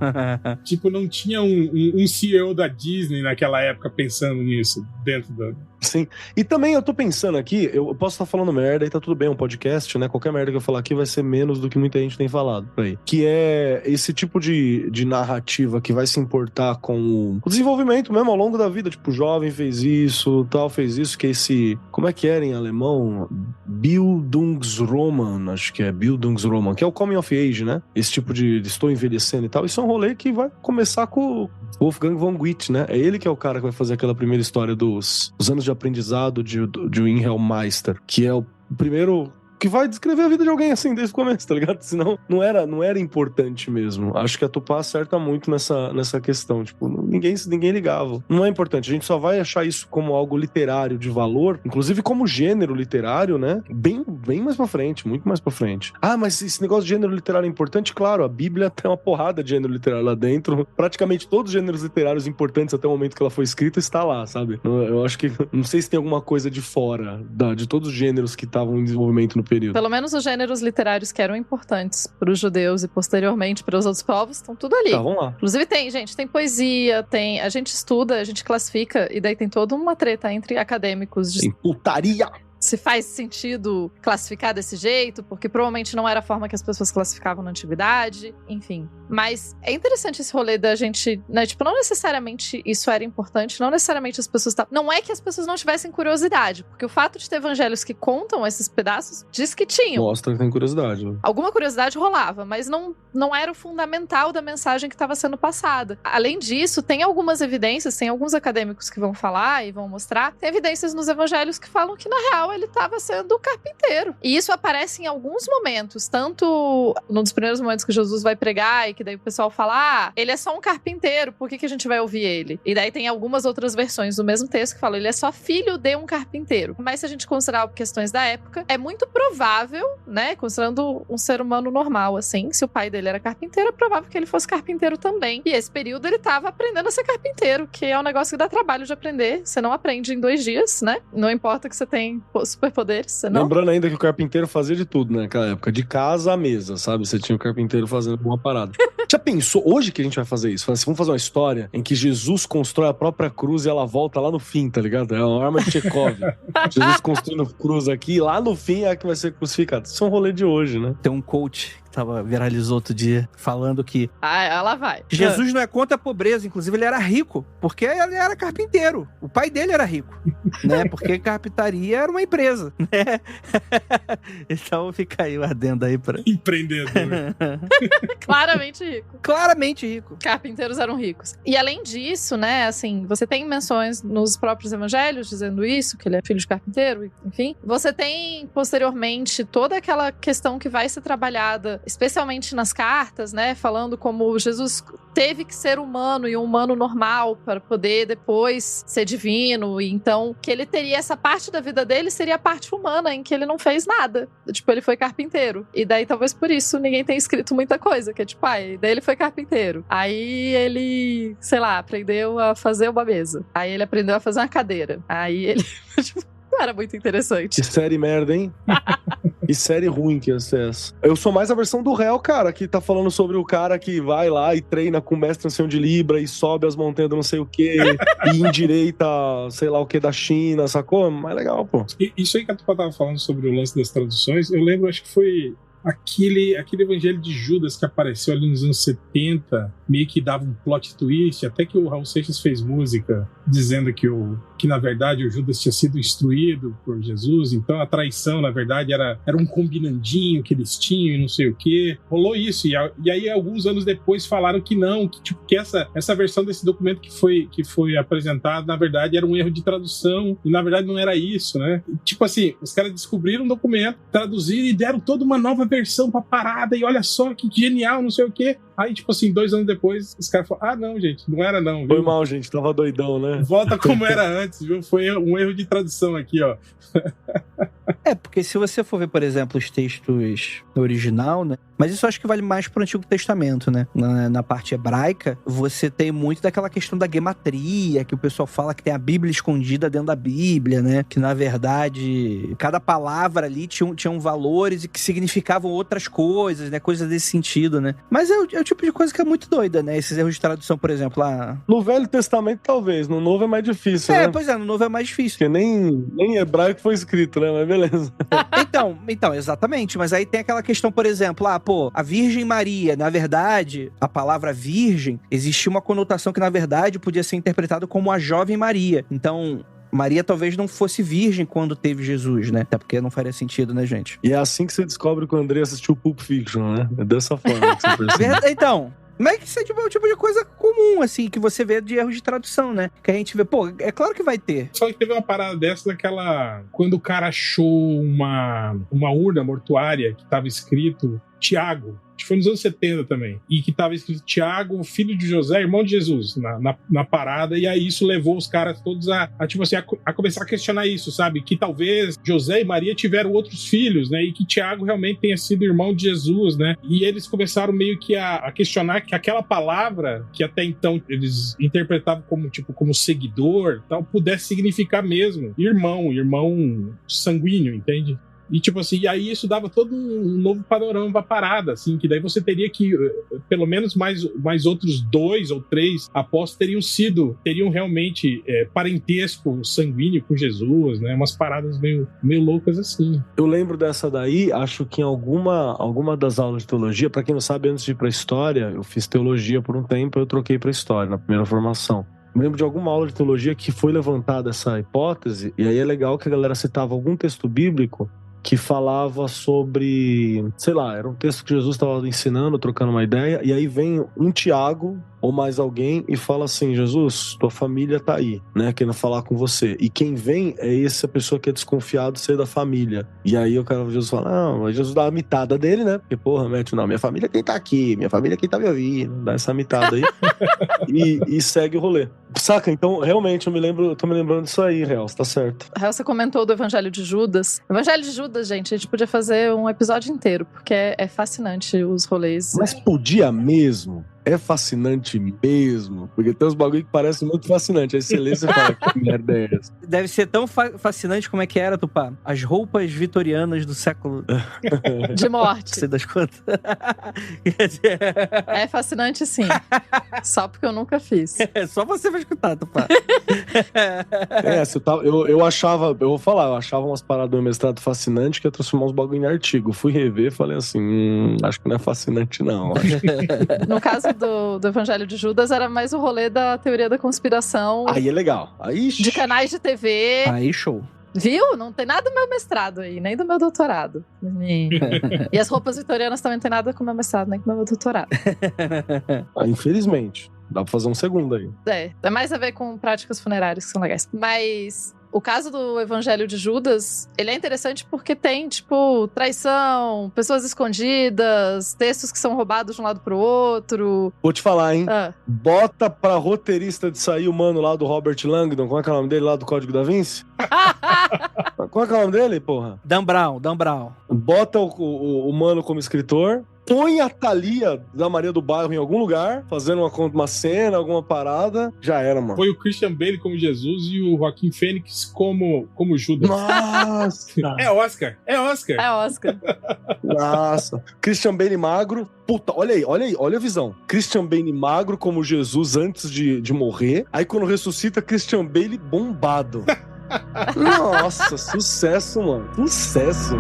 Tipo, não tinha um CEO da Disney naquela época pensando nisso, dentro da... Sim. E também eu tô pensando aqui, eu posso estar falando merda e tá tudo bem, um podcast, né? Qualquer merda que eu falar aqui vai ser menos do que muita gente tem falado por aí. Que é esse tipo de narrativa que vai se importar com o desenvolvimento mesmo ao longo da vida. Tipo, o jovem fez isso, tal, fez isso, que é esse... Como é que era em alemão? Bildungsroman, acho que é Bildungsroman, que é o coming of age, né? Esse tipo de estou envelhecendo e tal. Isso é um rolê que vai começar com o Wolfgang von Goethe, né? É ele que é o cara que vai fazer aquela primeira história dos anos de aprendizado de Wilhelm Meister, que é o primeiro que vai descrever a vida de alguém assim desde o começo, tá ligado? Senão não era importante mesmo. Acho que a Tupá acerta muito nessa questão. Tipo, ninguém ligava. Não é importante. A gente só vai achar isso como algo literário de valor, inclusive como gênero literário, né? Bem mais pra frente, muito mais pra frente. Mas esse negócio de gênero literário é importante? Claro, a Bíblia tem uma porrada de gênero literário lá dentro. Praticamente todos os gêneros literários importantes até o momento que ela foi escrita está lá, sabe? Eu acho que... Não sei se tem alguma coisa de fora de todos os gêneros que estavam em desenvolvimento no período. Pelo menos os gêneros literários que eram importantes para os judeus e posteriormente para os outros povos estão tudo ali. Tá, vamos lá. Inclusive tem poesia, a gente estuda, a gente classifica e daí tem toda uma treta entre acadêmicos. Tem putaria! Se faz sentido classificar desse jeito, porque provavelmente não era a forma que as pessoas classificavam na antiguidade, enfim. Mas é interessante esse rolê da gente, né? Tipo, não necessariamente isso era importante, não necessariamente as pessoas não é que as pessoas não tivessem curiosidade, porque o fato de ter evangelhos que contam esses pedaços diz que tinham. Mostra que tem curiosidade. Né? Alguma curiosidade rolava, mas não era o fundamental da mensagem que estava sendo passada. Além disso, tem algumas evidências, tem alguns acadêmicos que vão falar e vão mostrar, tem evidências nos evangelhos que falam que, na real, ele estava sendo carpinteiro. E isso aparece em alguns momentos, tanto num dos primeiros momentos que Jesus vai pregar e que daí o pessoal fala, ele é só um carpinteiro, por que a gente vai ouvir ele? E daí tem algumas outras versões do mesmo texto que falam, ele é só filho de um carpinteiro. Mas se a gente considerar questões da época, é muito provável, né, considerando um ser humano normal, assim, se o pai dele era carpinteiro, é provável que ele fosse carpinteiro também. E esse período ele tava aprendendo a ser carpinteiro, que é um negócio que dá trabalho de aprender. Você não aprende em 2 dias, né? Não importa que você tem superpoderes, você não. Lembrando ainda que o carpinteiro fazia de tudo, né, naquela época, de casa à mesa, sabe? Você tinha o carpinteiro fazendo alguma parada. Já pensou, hoje que a gente vai fazer isso? Assim, vamos fazer uma história em que Jesus constrói a própria cruz e ela volta lá no fim, tá ligado? É uma arma de Chekhov. Jesus construindo cruz aqui, lá no fim é a que vai ser crucificado. Isso é um rolê de hoje, né? Tem um coach que viralizou outro dia, falando que ela vai. Jesus não é contra a pobreza, inclusive ele era rico, porque ele era carpinteiro. O pai dele era rico, né? Porque carpintaria era uma empresa, né? Então fica aí o adendo aí pra... Empreendedor. Claramente rico. Claramente rico. Carpinteiros eram ricos. E além disso, né, assim, você tem menções nos próprios evangelhos dizendo isso, que ele é filho de carpinteiro, enfim. Você tem, posteriormente, toda aquela questão que vai ser trabalhada, especialmente nas cartas, né, falando como Jesus teve que ser humano e um humano normal para poder depois ser divino, e então que ele teria essa parte da vida dele seria a parte humana em que ele não fez nada, tipo, ele foi carpinteiro, e daí talvez por isso ninguém tenha escrito muita coisa, que é tipo, daí ele foi carpinteiro, aí ele, sei lá, aprendeu a fazer uma mesa, aí ele aprendeu a fazer uma cadeira, aí ele tipo, era muito interessante. Que série merda, hein? E série ruim que é essa. Eu sou mais a versão do réu, cara, que tá falando sobre o cara que vai lá e treina com mestre ancião de Libra e sobe as montanhas do não sei o quê e endireita, sei lá o que, da China, sacou? Mais legal, pô. Isso aí que a Tupá tava falando sobre o lance das traduções, eu lembro, acho que foi aquele evangelho de Judas que apareceu ali nos anos 70, meio que dava um plot twist, até que o Raul Seixas fez música dizendo que na verdade o Judas tinha sido instruído por Jesus, então a traição na verdade era um combinandinho que eles tinham e não sei o que, rolou isso, e aí alguns anos depois falaram que não, que essa versão desse documento que foi apresentado, na verdade era um erro de tradução, e na verdade não era isso, né? Tipo assim, os caras descobriram um documento, traduziram e deram toda uma nova versão pra parada, e olha só que genial, não sei o que. Aí, tipo assim, 2 anos depois, os caras falaram, não, gente, não era não, viu? Foi mal, gente, tava doidão, né? Volta como era antes, viu? Foi um erro de tradução aqui, ó. Porque se você for ver, por exemplo, os textos no original, né? Mas isso eu acho que vale mais pro Antigo Testamento, né? Na parte hebraica, você tem muito daquela questão da gematria, que o pessoal fala que tem a Bíblia escondida dentro da Bíblia, né? Que, na verdade, cada palavra ali tinham valores e que significavam outras coisas, né? Coisas desse sentido, né? Mas é o tipo de coisa que é muito doida, né? Esses erros de tradução, por exemplo, lá... No Velho Testamento, talvez. No Novo é mais difícil, né? Pois é, no Novo é mais difícil. Porque nem em hebraico foi escrito, né? Mas beleza. Então, exatamente. Mas aí tem aquela questão, por exemplo, a Virgem Maria, na verdade, a palavra virgem, existia uma conotação que, na verdade, podia ser interpretada como a jovem Maria. Então... Maria talvez não fosse virgem quando teve Jesus, né? Até porque não faria sentido, né, gente? E é assim que você descobre que o André assistiu Pulp Fiction, né? É dessa forma que você percebe. Então... Mas isso é um tipo de coisa comum, assim, que você vê de erros de tradução, né? Que a gente vê, é claro que vai ter. Só que teve uma parada dessa daquela... Quando o cara achou uma urna mortuária que tava escrito Tiago, que foi nos anos 70 também, e que tava escrito Tiago, filho de José, irmão de Jesus, na parada, e aí isso levou os caras todos a tipo assim, a começar a questionar isso, sabe? Que talvez José e Maria tiveram outros filhos, né? E que Tiago realmente tenha sido irmão de Jesus, né? E eles começaram meio que a questionar que aquela palavra, que até então eles interpretavam como seguidor, tal, pudesse significar mesmo irmão sanguíneo, entende? E tipo assim, e aí isso dava todo um novo panorama pra parada, assim, que daí você teria que, pelo menos mais outros 2 ou 3 apóstolos teriam realmente parentesco sanguíneo com Jesus, né? Umas paradas meio loucas assim. Eu lembro dessa daí, acho que em alguma das aulas de teologia, pra quem não sabe, antes de ir pra história, eu fiz teologia por um tempo, eu troquei pra história, na primeira formação. Eu lembro de alguma aula de teologia que foi levantada essa hipótese, e aí é legal que a galera citava algum texto bíblico que falava sobre, sei lá, era um texto que Jesus estava ensinando, trocando uma ideia, e aí vem um Tiago ou mais alguém e fala assim: Jesus, tua família tá aí, né, querendo falar com você. E quem vem é essa pessoa que é desconfiado ser da família. E aí o cara, Jesus fala: não, mas Jesus dá a mitada dele, né, porque porra, mete, não, minha família é quem tá aqui, minha família é quem tá me ouvindo, dá essa mitada aí e segue o rolê. Saca? Então, realmente, eu tô me lembrando disso aí, Real, você tá certo. Rael, você comentou do Evangelho de Judas. Evangelho de Judas, gente, a gente podia fazer um episódio inteiro, porque é fascinante os rolês. Mas podia mesmo? É fascinante mesmo? Porque tem uns bagulho que parecem muito fascinante. Aí você lê e você fala: que merda é essa? Deve ser tão fascinante como é que era, Tupá. As roupas vitorianas do século... De morte. Você das contas? É fascinante, sim. Só porque eu nunca fiz. Só você vai escutar, Tupá. Eu achava umas paradas do meu mestrado fascinante que ia transformar uns bagulho em artigo. Fui rever e falei assim: acho que não é fascinante, não. No caso do Evangelho de Judas, era mais o rolê da teoria da conspiração. Aí é legal. Aí, de canais de TV. Aí, show. Viu? Não tem nada do meu mestrado aí, nem do meu doutorado. E as roupas vitorianas também não tem nada com o meu mestrado, nem com o meu doutorado. Infelizmente. Dá pra fazer um segundo aí. É mais a ver com práticas funerárias que são legais. Mas o caso do Evangelho de Judas, ele é interessante porque tem, tipo, traição, pessoas escondidas, textos que são roubados de um lado pro outro. Vou te falar, hein? Bota pra roteirista de sair o mano lá do Robert Langdon, como é que é o nome dele lá do Código da Vinci? Como é que é o nome dele, porra? Dan Brown. Bota o mano como escritor. Põe a Thalia da Maria do Bairro em algum lugar, fazendo uma cena, alguma parada. Já era, mano. Foi o Christian Bale como Jesus e o Joaquin Phoenix como Judas. Nossa! É Oscar. Nossa. Christian Bale magro. Puta, olha aí, olha a visão. Christian Bale magro como Jesus antes de morrer. Aí quando ressuscita, Christian Bale bombado. Nossa, sucesso, mano. Sucesso.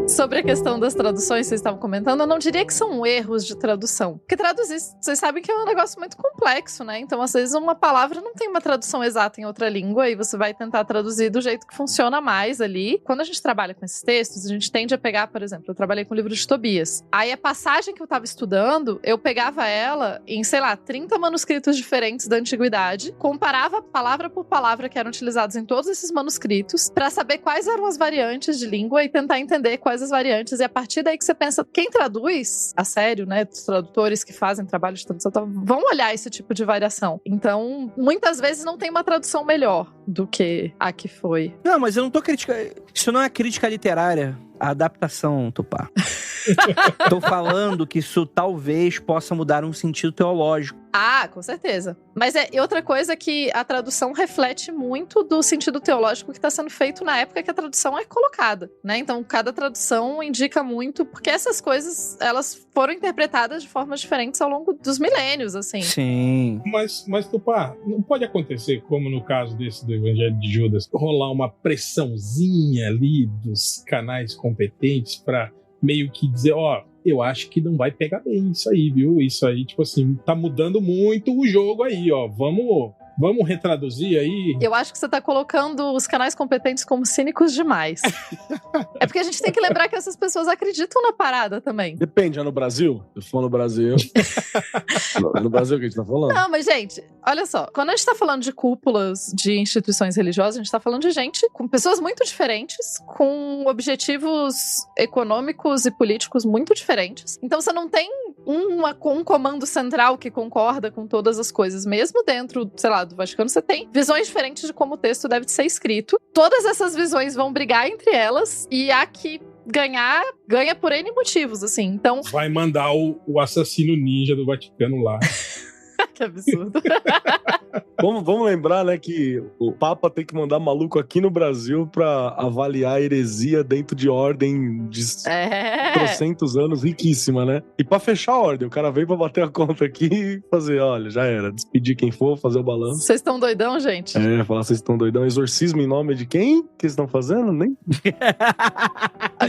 Sobre a questão das traduções, vocês estavam comentando, eu não diria que são erros de tradução. Porque traduzir, vocês sabem que é um negócio muito complexo, né? Então, às vezes, uma palavra não tem uma tradução exata em outra língua e você vai tentar traduzir do jeito que funciona mais ali. Quando a gente trabalha com esses textos, a gente tende a pegar, por exemplo, eu trabalhei com o livro de Tobias. Aí, a passagem que eu tava estudando, eu pegava ela em, 30 manuscritos diferentes da antiguidade, comparava palavra por palavra que eram utilizados em todos esses manuscritos, pra saber quais eram as variantes de língua e tentar entender quais as variantes, e a partir daí que você pensa, quem traduz a sério, né, os tradutores que fazem trabalho de tradução, vão olhar esse tipo de variação. Então, muitas vezes não tem uma tradução melhor do que a que foi. Não, mas eu não tô criticando, isso não é crítica literária, a adaptação, Tupá. Tô falando que isso talvez possa mudar um sentido teológico. Ah, com certeza. Mas e outra coisa é que a tradução reflete muito do sentido teológico que está sendo feito na época que a tradução é colocada, né? Então, cada tradução indica muito, porque essas coisas, elas foram interpretadas de formas diferentes ao longo dos milênios, assim. Sim. Mas Tupá, não pode acontecer, como no caso desse do Evangelho de Judas, rolar uma pressãozinha ali dos canais competentes para meio que dizer, eu acho que não vai pegar bem isso aí, viu? Isso aí, tipo assim, tá mudando muito o jogo aí, Vamos retraduzir aí? Eu acho que você tá colocando os canais competentes como cínicos demais. É porque a gente tem que lembrar que essas pessoas acreditam na parada também. Depende, é no Brasil? Se for no Brasil... É no Brasil que a gente tá falando? Não, mas gente, olha só. Quando a gente tá falando de cúpulas de instituições religiosas, a gente tá falando de gente com pessoas muito diferentes, com objetivos econômicos e políticos muito diferentes. Então você não tem um comando central que concorda com todas as coisas. Mesmo dentro, do Vaticano, você tem visões diferentes de como o texto deve ser escrito. Todas essas visões vão brigar entre elas e a que ganha por N motivos, assim. Então... Vai mandar o assassino ninja do Vaticano lá. Que absurdo. Vamos lembrar, né, que o Papa tem que mandar maluco aqui no Brasil pra avaliar a heresia dentro de ordem de 300 anos, riquíssima, né? E pra fechar a ordem, o cara veio pra bater a conta aqui e fazer, olha, já era, despedir quem for, fazer o balanço. Vocês estão doidão, gente? Falar vocês estão doidão. Exorcismo em nome de quem? Que vocês estão fazendo? Nem?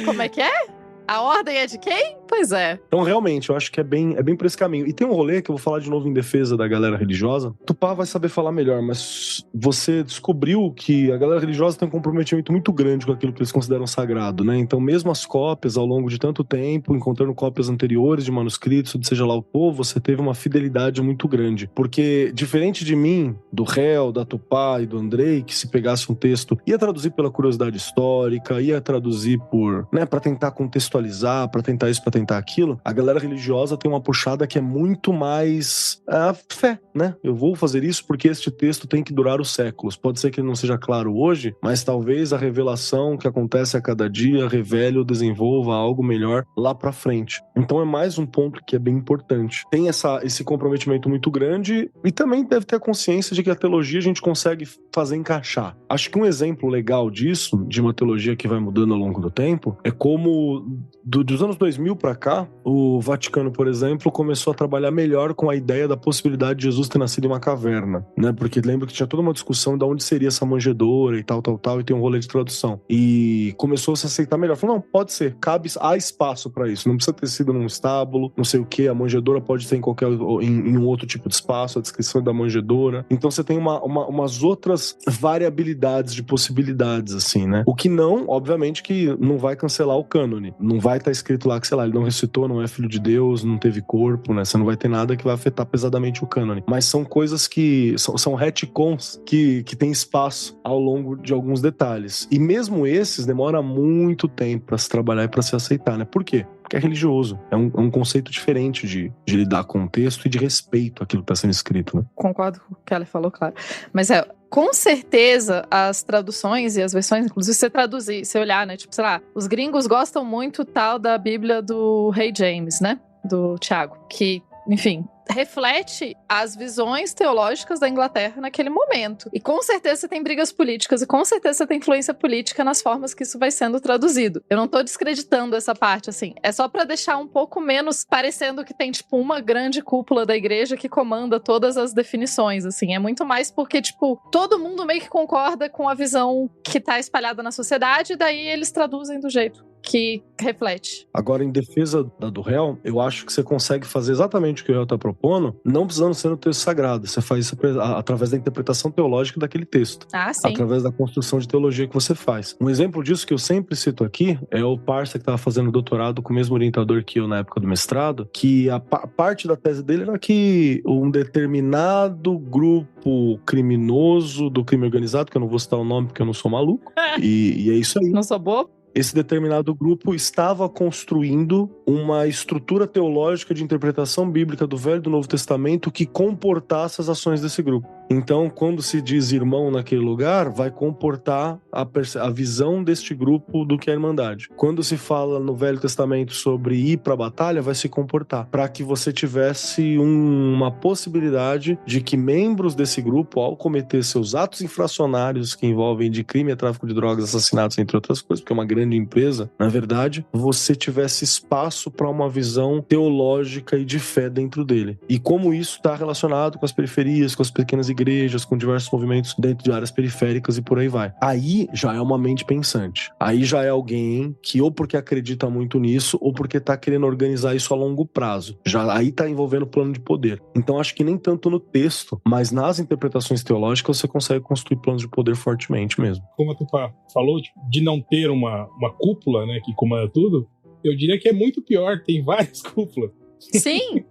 Como é que é? A ordem é de quem? Pois é. Então, realmente, eu acho que é bem por esse caminho. E tem um rolê que eu vou falar de novo em defesa da galera religiosa. Tupá vai saber falar melhor, mas você descobriu que a galera religiosa tem um comprometimento muito grande com aquilo que eles consideram sagrado, né? Então, mesmo as cópias, ao longo de tanto tempo, encontrando cópias anteriores de manuscritos, seja lá o que for, você teve uma fidelidade muito grande. Porque, diferente de mim, do Réu, da Tupá e do Andrei, que se pegasse um texto, ia traduzir pela curiosidade histórica, ia traduzir por, né, pra tentar contextualizar, pra tentar isso, pra tentar aquilo, a galera religiosa tem uma puxada que é muito mais a fé, né? Eu vou fazer isso porque este texto tem que durar os séculos. Pode ser que ele não seja claro hoje, mas talvez a revelação que acontece a cada dia revele ou desenvolva algo melhor lá pra frente. Então é mais um ponto que é bem importante. Tem esse comprometimento muito grande e também deve ter a consciência de que a teologia a gente consegue fazer encaixar. Acho que um exemplo legal disso, de uma teologia que vai mudando ao longo do tempo, é como dos anos 2000 pra cá, o Vaticano, por exemplo, começou a trabalhar melhor com a ideia da possibilidade de Jesus ter nascido em uma caverna, né? Porque lembro que tinha toda uma discussão de onde seria essa manjedoura e tal, e tem um rolê de tradução. E começou a se aceitar melhor. Falou, não, pode ser, há espaço pra isso, não precisa ter sido num estábulo, não sei o que, a manjedoura pode ser em um outro tipo de espaço, a descrição da manjedoura. Então você tem umas outras variabilidades de possibilidades, assim, né? O que não, obviamente, que não vai cancelar o cânone. Não vai estar escrito lá que, sei lá, ele não ressuscitou, não é filho de Deus, não teve corpo, né? Você não vai ter nada que vai afetar pesadamente o cânone. Mas são coisas que são retcons que tem espaço ao longo de alguns detalhes. E mesmo esses demora muito tempo para se trabalhar e para se aceitar, né? Por quê? Porque é religioso. É um conceito diferente de lidar com o texto e de respeito àquilo que está sendo escrito, né? Concordo com o que o Keller falou, claro. Mas com certeza as traduções e as versões, inclusive você olhar, né? Tipo, sei lá, os gringos gostam muito tal da Bíblia do Rei James, né? Do Tiago, que, enfim, reflete as visões teológicas da Inglaterra naquele momento. E com certeza você tem brigas políticas e com certeza você tem influência política nas formas que isso vai sendo traduzido. Eu não tô descreditando essa parte, assim. É só pra deixar um pouco menos parecendo que tem, tipo, uma grande cúpula da igreja que comanda todas as definições, assim. É muito mais porque, tipo, todo mundo meio que concorda com a visão que tá espalhada na sociedade e daí eles traduzem do jeito que reflete. Agora, em defesa do réu, eu acho que você consegue fazer exatamente o que o réu está propondo, não precisando ser no texto sagrado. Você faz isso através da interpretação teológica daquele texto. Ah, sim. Através da construção de teologia que você faz. Um exemplo disso que eu sempre cito aqui é o parça que estava fazendo doutorado com o mesmo orientador que eu na época do mestrado, que a parte da tese dele era que um determinado grupo criminoso do crime organizado, que eu não vou citar o nome porque eu não sou maluco, e é isso aí. Não sou bobo? Esse determinado grupo estava construindo uma estrutura teológica de interpretação bíblica do Velho e do Novo Testamento que comportasse as ações desse grupo. Então, quando se diz irmão naquele lugar, vai comportar a visão deste grupo do que é a Irmandade. Quando se fala no Velho Testamento sobre ir para a batalha, vai se comportar, para que você tivesse uma possibilidade de que membros desse grupo, ao cometer seus atos infracionários que envolvem de crime, tráfico de drogas, assassinatos, entre outras coisas, porque é uma grande empresa, na verdade, você tivesse espaço para uma visão teológica e de fé dentro dele. E como isso está relacionado com as periferias, com as pequenas igrejas, com diversos movimentos dentro de áreas periféricas e por aí vai. Aí já é uma mente pensante. Aí já é alguém que ou porque acredita muito nisso ou porque tá querendo organizar isso a longo prazo. Já aí tá envolvendo plano de poder. Então acho que nem tanto no texto, mas nas interpretações teológicas você consegue construir planos de poder fortemente mesmo. Como a Tupá falou, de não ter uma cúpula, né, que comanda tudo, eu diria que é muito pior, tem várias cúpulas. Sim!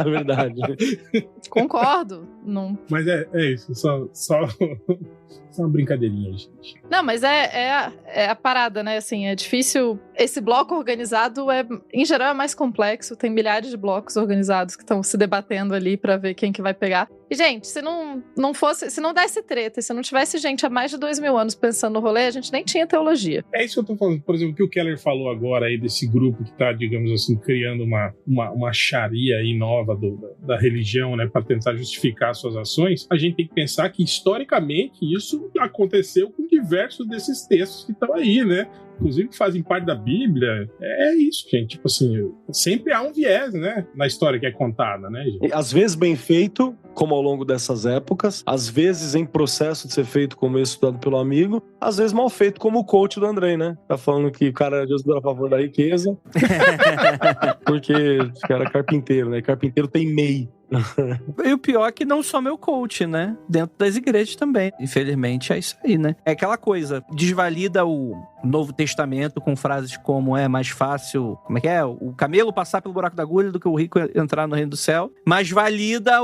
Verdade. Concordo. Não. Mas é isso, só uma brincadeirinha, gente. Não, mas é a parada, né? Assim, é difícil. Esse bloco organizado em geral, é mais complexo. Tem milhares de blocos organizados que estão se debatendo ali pra ver quem que vai pegar. E, gente, se não desse treta, se não tivesse gente há mais de 2000 anos pensando no rolê, a gente nem tinha teologia. É isso que eu tô falando. Por exemplo, o que o Keller falou agora aí desse grupo que tá, digamos assim, criando uma sharia aí nova da religião, né, pra tentar justificar suas ações. A gente tem que pensar que, historicamente, isso aconteceu com diversos desses textos que estão aí, né? inclusive que fazem parte da Bíblia, é isso, gente. Tipo assim, sempre há um viés, né? Na história que é contada, né, gente? E, às vezes bem feito, como ao longo dessas épocas, às vezes em processo de ser feito como esse estudado pelo amigo, às vezes mal feito como o coach do Andrei, né? Tá falando que o cara é Deus a favor da riqueza, porque o cara é carpinteiro, né? Carpinteiro tem MEI. E o pior é que não só meu coach, né? Dentro das igrejas também. Infelizmente é isso aí, né? É aquela coisa, desvalida o Novo Testamento com frases como é mais fácil, como é que é? O camelo passar pelo buraco da agulha do que o rico entrar no reino do céu. Mas valida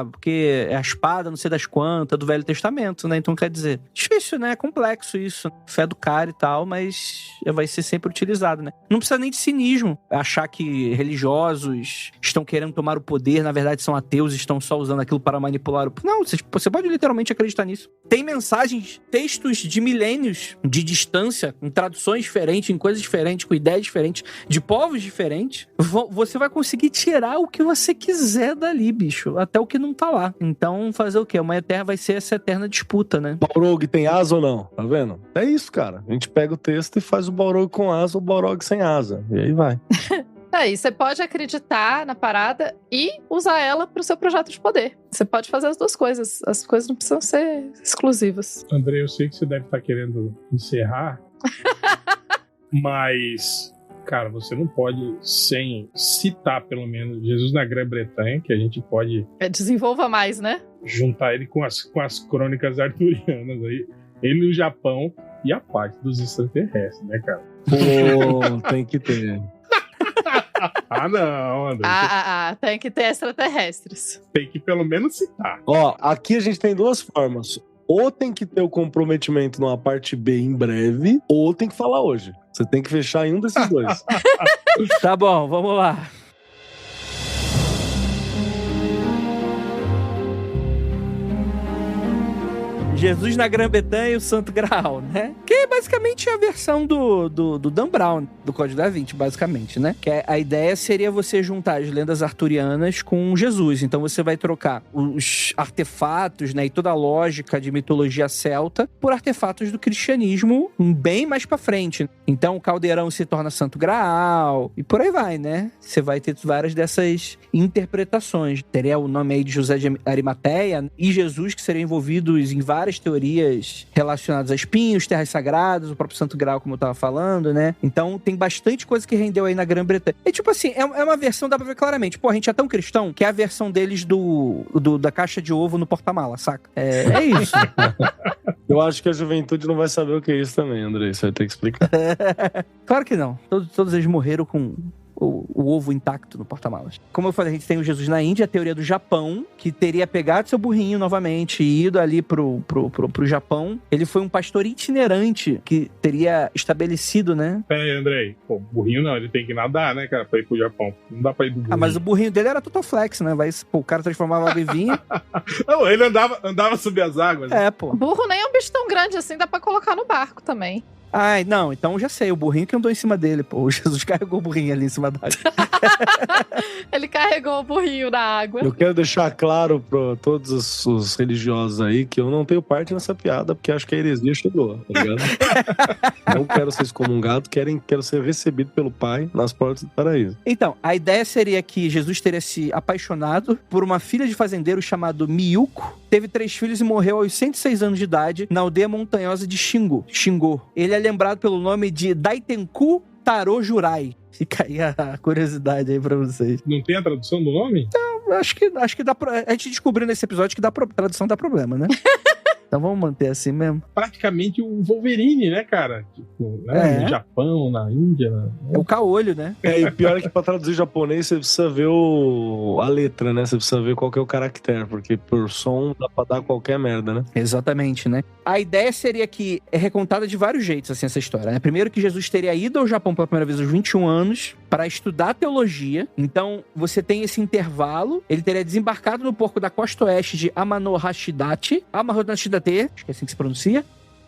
porque é a espada, não sei das quantas, do Velho Testamento, né? Então quer dizer, difícil, né? É complexo isso. Fé do cara e tal, mas vai ser sempre utilizado, né? Não precisa nem de cinismo. Achar que religiosos estão querendo tomar o poder, na verdade são ateus e estão só usando aquilo para manipular o... Não, você pode literalmente acreditar nisso. Tem mensagens, textos de milênios de distância, em traduções diferentes, em coisas diferentes, com ideias diferentes, de povos diferentes. Você vai conseguir tirar o que você quiser dali, bicho, até o que não tá lá. Então, fazer o quê? Vai ser essa eterna disputa, né? Balrog tem asa ou não? Tá vendo? É isso, cara. A gente pega o texto e faz o Balrog com asa ou o Balrog sem asa. E aí vai. Aí, você pode acreditar na parada e usar ela pro seu projeto de poder. Você pode fazer as duas coisas. As coisas não precisam ser exclusivas. André, eu sei que você deve estar querendo encerrar, mas, cara, você não pode, sem citar, pelo menos, Jesus na Grã-Bretanha, que a gente pode... Desenvolva mais, né? Juntar ele com as crônicas arturianas aí. Ele no Japão e a parte dos extraterrestres, né, cara? Pô, tem que ter. Não, André. Tem que ter extraterrestres. Tem que pelo menos citar. Ó, aqui a gente tem duas formas. Ou tem que ter o comprometimento numa parte B em breve, ou tem que falar hoje. Você tem que fechar em um desses dois. Tá bom, vamos lá. Jesus na Grã-Bretanha e o Santo Graal, né? Que é basicamente a versão do Dan Brown, do Código da Vinci, basicamente, né? Que a ideia seria você juntar as lendas arturianas com Jesus. Então você vai trocar os artefatos, né? E toda a lógica de mitologia celta por artefatos do cristianismo bem mais pra frente. Então o caldeirão se torna Santo Graal e por aí vai, né? Você vai ter várias dessas interpretações. Teria o nome aí de José de Arimateia e Jesus, que seriam envolvidos em várias teorias relacionadas a espinhos, terras sagradas, o próprio Santo Graal, como eu tava falando, né? Então tem bastante coisa que rendeu aí na Grã-Bretanha. É tipo assim, é uma versão, dá pra ver claramente. Pô, a gente é tão cristão que é a versão deles da caixa de ovo no porta-mala, saca? É isso. Eu acho que a juventude não vai saber o que é isso também, André. Você vai ter que explicar. Claro que não. Todos eles morreram com o ovo intacto no porta-malas. Como eu falei, a gente tem o Jesus na Índia, a teoria do Japão, que teria pegado seu burrinho novamente e ido ali pro Japão. Ele foi um pastor itinerante que teria estabelecido, né? Pera aí, Andrei. Pô, burrinho não, ele tem que nadar, né, cara, pra ir pro Japão. Não dá pra ir do burrinho. Mas o burrinho dele era total flex, né? O cara transformava água em vinho. Não, ele andava sob as águas. É, pô. Burro nem é um bicho tão grande assim, dá pra colocar no barco também. Ai, não, então já sei, o burrinho que andou em cima dele, pô. O Jesus carregou o burrinho ali em cima da água. Ele carregou o burrinho na água. Eu quero deixar claro pra todos os religiosos aí que eu não tenho parte nessa piada, porque acho que a heresia chegou, tá ligado? Não quero ser excomungado, quero ser recebido pelo Pai nas portas do paraíso. Então, a ideia seria que Jesus teria se apaixonado por uma filha de fazendeiro chamado Miyuko, teve 3 filhos e morreu aos 106 anos de idade na aldeia montanhosa de Xingô. Ele é lembrado pelo nome de Daitenku Taro Jurai. Fica aí a curiosidade aí pra vocês. Não tem a tradução do nome? Não, acho que dá pra... A gente descobriu nesse episódio que tradução dá problema, né? Então vamos manter assim mesmo. Praticamente o Wolverine, né, cara? Tipo, né? No Japão, na Índia. Né? É o caolho, né? E o pior é que pra traduzir japonês você precisa ver a letra, né? Você precisa ver qual que é o caractere, porque por som dá pra dar qualquer merda, né? Exatamente, né? A ideia seria que é recontada de vários jeitos, assim, essa história, né? Primeiro que Jesus teria ido ao Japão pela primeira vez aos 21 anos para estudar teologia. Então, você tem esse intervalo. Ele teria desembarcado no porto da costa oeste de Amanohashidate, acho que é assim que se pronuncia,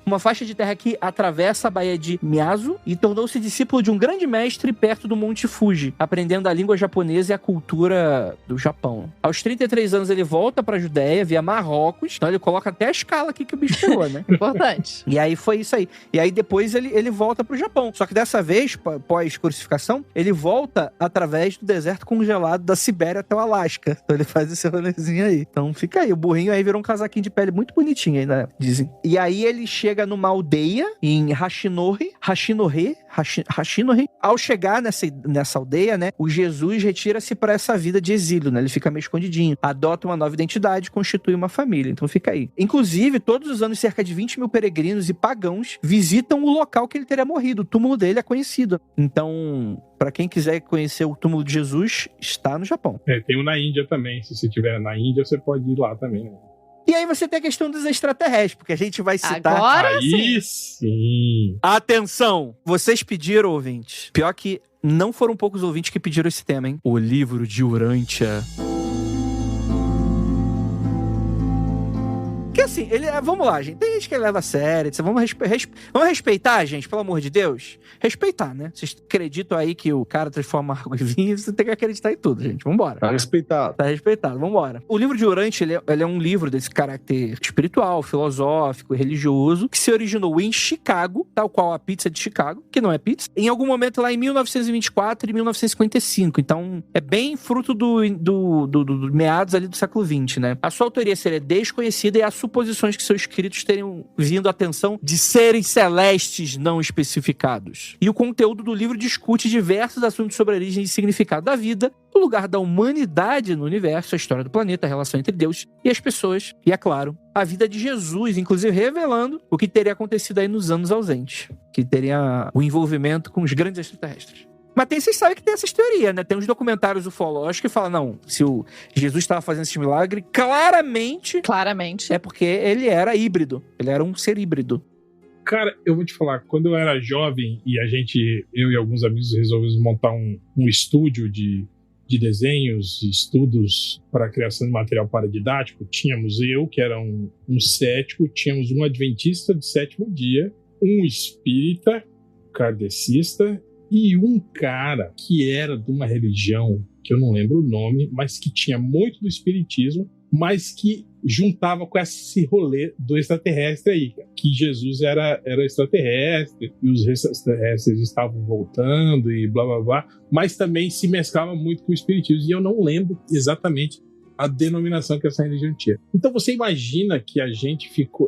uma faixa de terra que atravessa a Baía de Miyazu e tornou-se discípulo de um grande mestre perto do Monte Fuji, aprendendo a língua japonesa e a cultura do Japão. Aos 33 anos ele volta pra Judéia, via Marrocos, então ele coloca até a escala aqui que o bicho pegou, né? Importante. E aí foi isso aí. E aí depois ele volta pro Japão. Só que dessa vez, pós-crucificação, ele volta através do deserto congelado da Sibéria até o Alasca. Então ele faz esse rolezinho aí. Então fica aí. O burrinho aí virou um casaquinho de pele muito bonitinho aí, né? Dizem. E aí ele chega numa aldeia em Hashinohe. Ao chegar nessa aldeia, né, o Jesus retira-se para essa vida de exílio, né? Ele fica meio escondidinho, adota uma nova identidade, constitui uma família. Então fica aí. Inclusive, todos os anos, cerca de 20 mil peregrinos e pagãos visitam o local que ele teria morrido. O túmulo dele é conhecido. Então, para quem quiser conhecer o túmulo de Jesus, está no Japão. Tem um na Índia também. Se você estiver na Índia, você pode ir lá também, né? E aí você tem a questão dos extraterrestres, porque a gente vai citar... Agora Aí sim! Atenção! Vocês pediram, ouvintes. Pior que não foram poucos ouvintes que pediram esse tema, hein? O livro de Urântia. Que assim, vamos lá, gente. Tem gente que leva a sério. Vamos respeitar, gente, pelo amor de Deus. Respeitar, né? Vocês acreditam aí que o cara transforma água em vinho, você tem que acreditar em tudo, gente. Vambora. Tá respeitado. Tá respeitado, vambora. O livro de Urântia, ele é um livro desse caráter espiritual, filosófico e religioso, que se originou em Chicago, tal qual a pizza de Chicago, que não é pizza, em algum momento lá em 1924 e 1955. Então, é bem fruto do meados ali do século XX, né? A sua autoria seria desconhecida e a suposições que seus escritos teriam vindo à atenção de seres celestes não especificados. E o conteúdo do livro discute diversos assuntos sobre a origem e significado da vida, o lugar da humanidade no universo, a história do planeta, a relação entre Deus e as pessoas, e, é claro, a vida de Jesus, inclusive revelando o que teria acontecido aí nos anos ausentes, que teria o envolvimento com os grandes extraterrestres. Mas vocês sabem que tem essas teorias, né? Tem uns documentários ufológicos que falam, não, se o Jesus estava fazendo esse milagre, claramente é porque ele era híbrido. Ele era um ser híbrido. Cara, eu vou te falar, quando eu era jovem e eu e alguns amigos resolvemos montar um estúdio de desenhos e estudos para a criação de material paradidático, tínhamos eu, que era um cético, tínhamos um adventista de sétimo dia, um espírita, kardecista, e um cara que era de uma religião, que eu não lembro o nome, mas que tinha muito do espiritismo, mas que juntava com esse rolê do extraterrestre aí, que Jesus era extraterrestre, e os extraterrestres estavam voltando e blá blá blá, mas também se mesclava muito com o espiritismo, e eu não lembro exatamente a denominação que essa religião tinha. Então você imagina que a gente ficou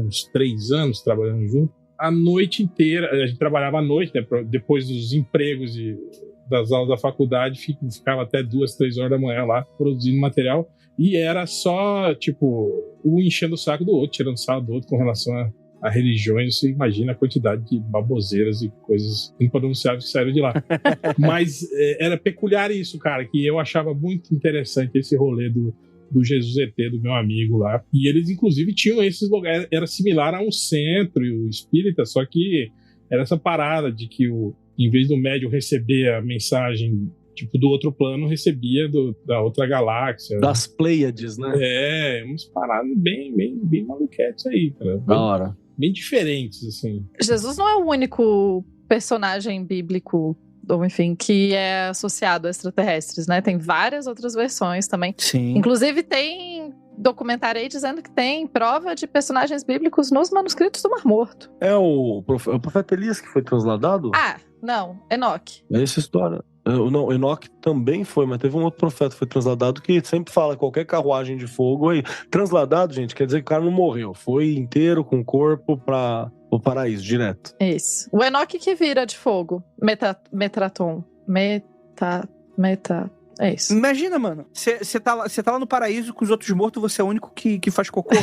uns 3 anos trabalhando junto, a noite inteira, a gente trabalhava à noite, né, depois dos empregos e das aulas da faculdade, ficava até 2, 3 horas da manhã lá, produzindo material, e era só, tipo, um enchendo o saco do outro, tirando sarro do outro com relação a religiões. Você imagina a quantidade de baboseiras e coisas impronunciáveis que saíram de lá. Mas era peculiar isso, cara, que eu achava muito interessante esse rolê do Jesus ET, do meu amigo lá. E eles, inclusive, tinham esses lugares. Era similar a um centro e o espírita, só que era essa parada de que, em vez do médium receber a mensagem tipo do outro plano, recebia da outra galáxia. Das Pleiades, né? Umas paradas bem maluquetes aí, cara. Da hora. Bem diferentes, assim. Jesus não é o único personagem bíblico, ou enfim, que é associado a extraterrestres, né? Tem várias outras versões também. Sim. Inclusive tem documentário aí dizendo que tem prova de personagens bíblicos nos manuscritos do Mar Morto. É o profeta Elias que foi transladado? Ah, não, Enoque. É essa história. Não, Enoque também foi, mas teve um outro profeta que foi transladado que sempre fala qualquer carruagem de fogo aí. Transladado, gente, quer dizer que o cara não morreu. Foi inteiro com o corpo para o paraíso, direto. Isso. O Enoque que vira de fogo. Metraton. É isso. Imagina, mano. Você tá lá no paraíso com os outros mortos, você é o único que faz cocô.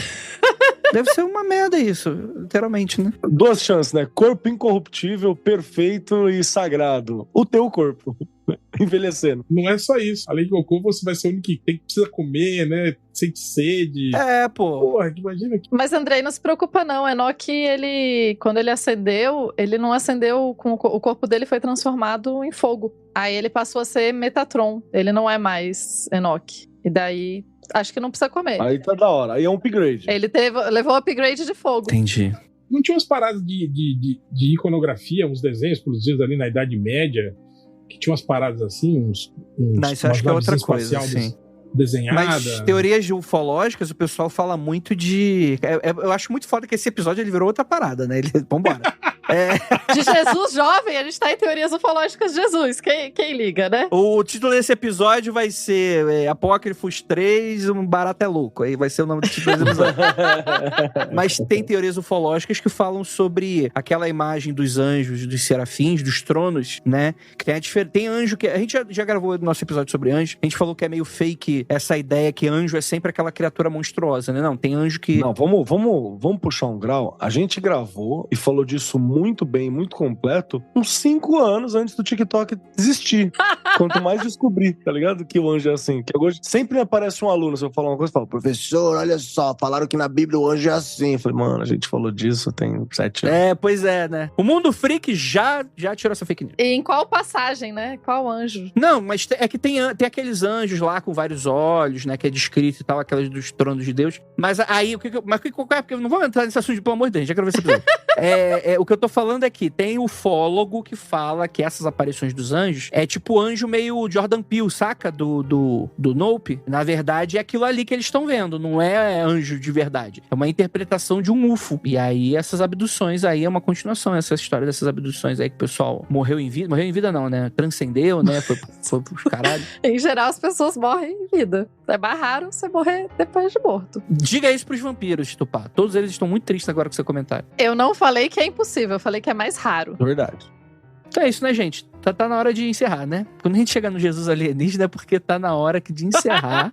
Deve ser uma merda isso, literalmente, né? 2 chances, né? Corpo incorruptível, perfeito e sagrado. O teu corpo. Envelhecendo. Não é só isso. Além de cocô, você vai ser o único que precisa comer, né? Sente sede. Pô. Porra, imagina que... Mas, Andrei, não se preocupa não. Enoque, quando ele acendeu, ele não acendeu, o corpo dele foi transformado em fogo. Aí ele passou a ser Metatron. Ele não é mais Enoque. E daí Acho que não precisa comer. Aí tá da hora. Aí é um upgrade. Ele levou um upgrade de fogo. Entendi. Não tinha umas paradas de iconografia, uns desenhos produzidos ali na Idade Média, que tinha umas paradas assim, Não, isso eu acho que é outra coisa, sim. Desenhada. Mas teorias ufológicas, o pessoal fala muito de... eu acho muito foda que esse episódio ele virou outra parada, né? Vambora. De Jesus jovem, a gente tá em teorias ufológicas de Jesus. Quem liga, né? O título desse episódio vai ser Apócrifos 3, um barato é louco. Aí vai ser o nome do título desse episódio. Mas tem teorias ufológicas que falam sobre aquela imagem dos anjos, dos serafins, dos tronos, né? Que tem anjo que... A gente já gravou nosso episódio sobre anjo. A gente falou que é meio fake essa ideia que anjo é sempre aquela criatura monstruosa, né? Não, tem anjo que... Não, vamos puxar um grau. A gente gravou e falou disso muito bem, muito completo, uns 5 anos antes do TikTok existir. Quanto mais descobrir, tá ligado? Que o anjo é assim. Que hoje sempre me aparece um aluno, se eu falar uma coisa, fala, professor, olha só, falaram que na Bíblia o anjo é assim. Eu falei, mano, a gente falou disso tem 7 anos. Pois é, né? O mundo freak já tirou essa fake news. E em qual passagem, né? Qual anjo? Não, mas é que tem aqueles anjos lá com vários olhos, né? Que é descrito e tal, aquelas dos tronos de Deus. Mas aí, porque eu não vou entrar nesse assunto, pelo amor de Deus, já quero ver esse episódio. O que eu tô falando é que tem ufólogo que fala que essas aparições dos anjos é tipo anjo meio Jordan Peele, saca? Do Nope. Na verdade, é aquilo ali que eles estão vendo, não é anjo de verdade. É uma interpretação de um UFO. E aí, essas abduções aí é uma continuação, essa história dessas abduções aí que o pessoal morreu em vida não, né? Transcendeu, né? Foi pros caralho. Em geral, as pessoas morrem em vida. É mais raro você morrer depois de morto. Diga isso pros vampiros, Tupá. Todos eles estão muito tristes agora com seu comentário. Eu não falei que é impossível, eu falei que é mais raro. Verdade. Então é isso, né, gente? Tá na hora de encerrar, né? Quando a gente chegar no Jesus alienígena é porque tá na hora de encerrar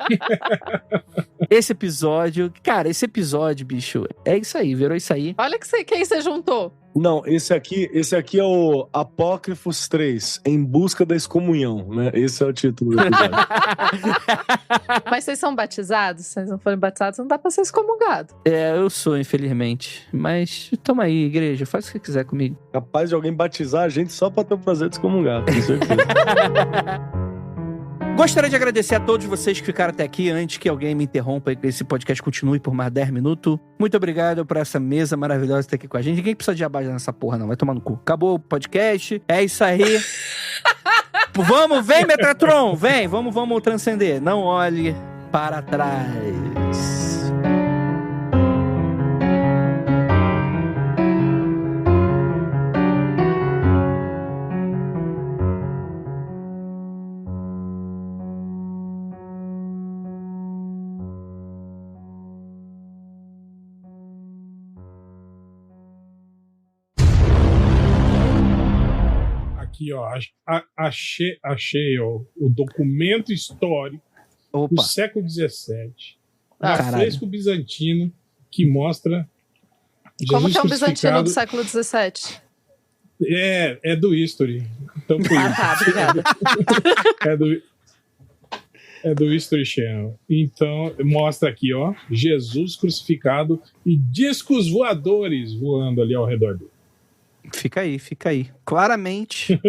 esse episódio. Cara, esse episódio, bicho, é isso aí, virou isso aí. Olha quem você juntou. Não, esse aqui é o Apócrifos 3, Em Busca da Excomunhão, né? Esse é o título do episódio. Mas vocês são batizados? Se vocês não forem batizados, não dá pra ser excomungado. Eu sou, infelizmente. Mas toma aí, igreja, faz o que quiser comigo. Capaz de alguém batizar a gente só pra ter o prazer de excomungar, com certeza. Gostaria de agradecer a todos vocês que ficaram até aqui antes que alguém me interrompa e que esse podcast continue por mais 10 minutos. Muito obrigado por essa mesa maravilhosa estar aqui com a gente. Ninguém precisa de abate nessa porra, não. Vai tomar no cu. Acabou o podcast. É isso aí. Vem, Metatron. Vem. Vamos transcender. Não olhe para trás. Aqui, ó, achei ó, o documento histórico do século XVII, fresco bizantino, que mostra Jesus Como que é um bizantino crucificado. do século XVII? É do History. Então, por isso. Tá, obrigada. É do History Channel. Então, mostra aqui, ó, Jesus crucificado e discos voadores voando ali ao redor dele. Fica aí. Claramente,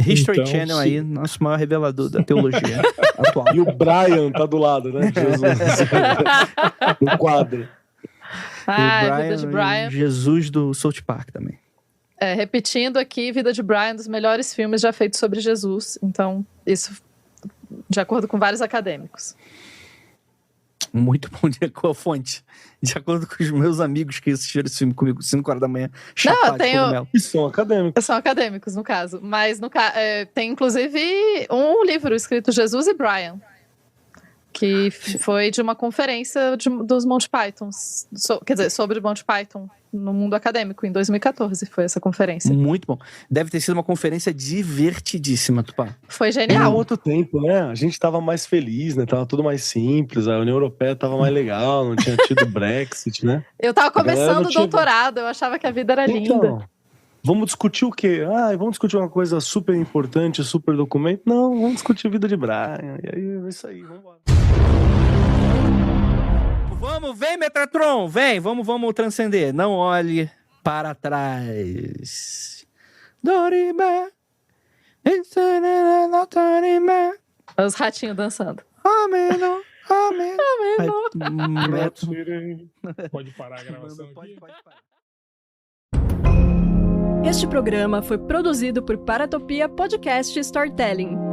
History Então, Channel aí, nosso maior revelador da teologia atual. E o Brian tá do lado, né? Jesus. No quadro. Vida de Brian. Jesus do South Park também. Repetindo aqui, Vida de Brian, um dos melhores filmes já feitos sobre Jesus. Então, isso de acordo com vários acadêmicos. Muito bom com a fonte. De acordo com os meus amigos que assistiram esse filme comigo 5 horas da manhã. Não, tem E são acadêmicos. São acadêmicos, no caso. Mas tem, inclusive, um livro escrito Jesus e Brian, que foi de uma conferência dos Monty Pythons. Quer dizer, sobre Monty Python no mundo acadêmico, em 2014 foi essa conferência. Muito bom. Deve ter sido uma conferência divertidíssima, Tupá. Foi Era genial. outro tempo, né? A gente tava mais feliz, né? Tava tudo mais simples, a União Europeia tava mais legal, não tinha tido Brexit, né? Eu tava começando o tinha... doutorado, eu achava que a vida era linda. Então, vamos discutir o quê? Vamos discutir uma coisa super importante, super documento? Não, vamos discutir vida de Brian. E aí, é isso aí, vamos embora. Vem, Metatron, vem, vamos transcender. Não olhe para trás. Dorime. Os ratinhos dançando. Amém. Pode parar a gravação aqui? Pode parar. Este programa foi produzido por Paratopia Podcast Storytelling.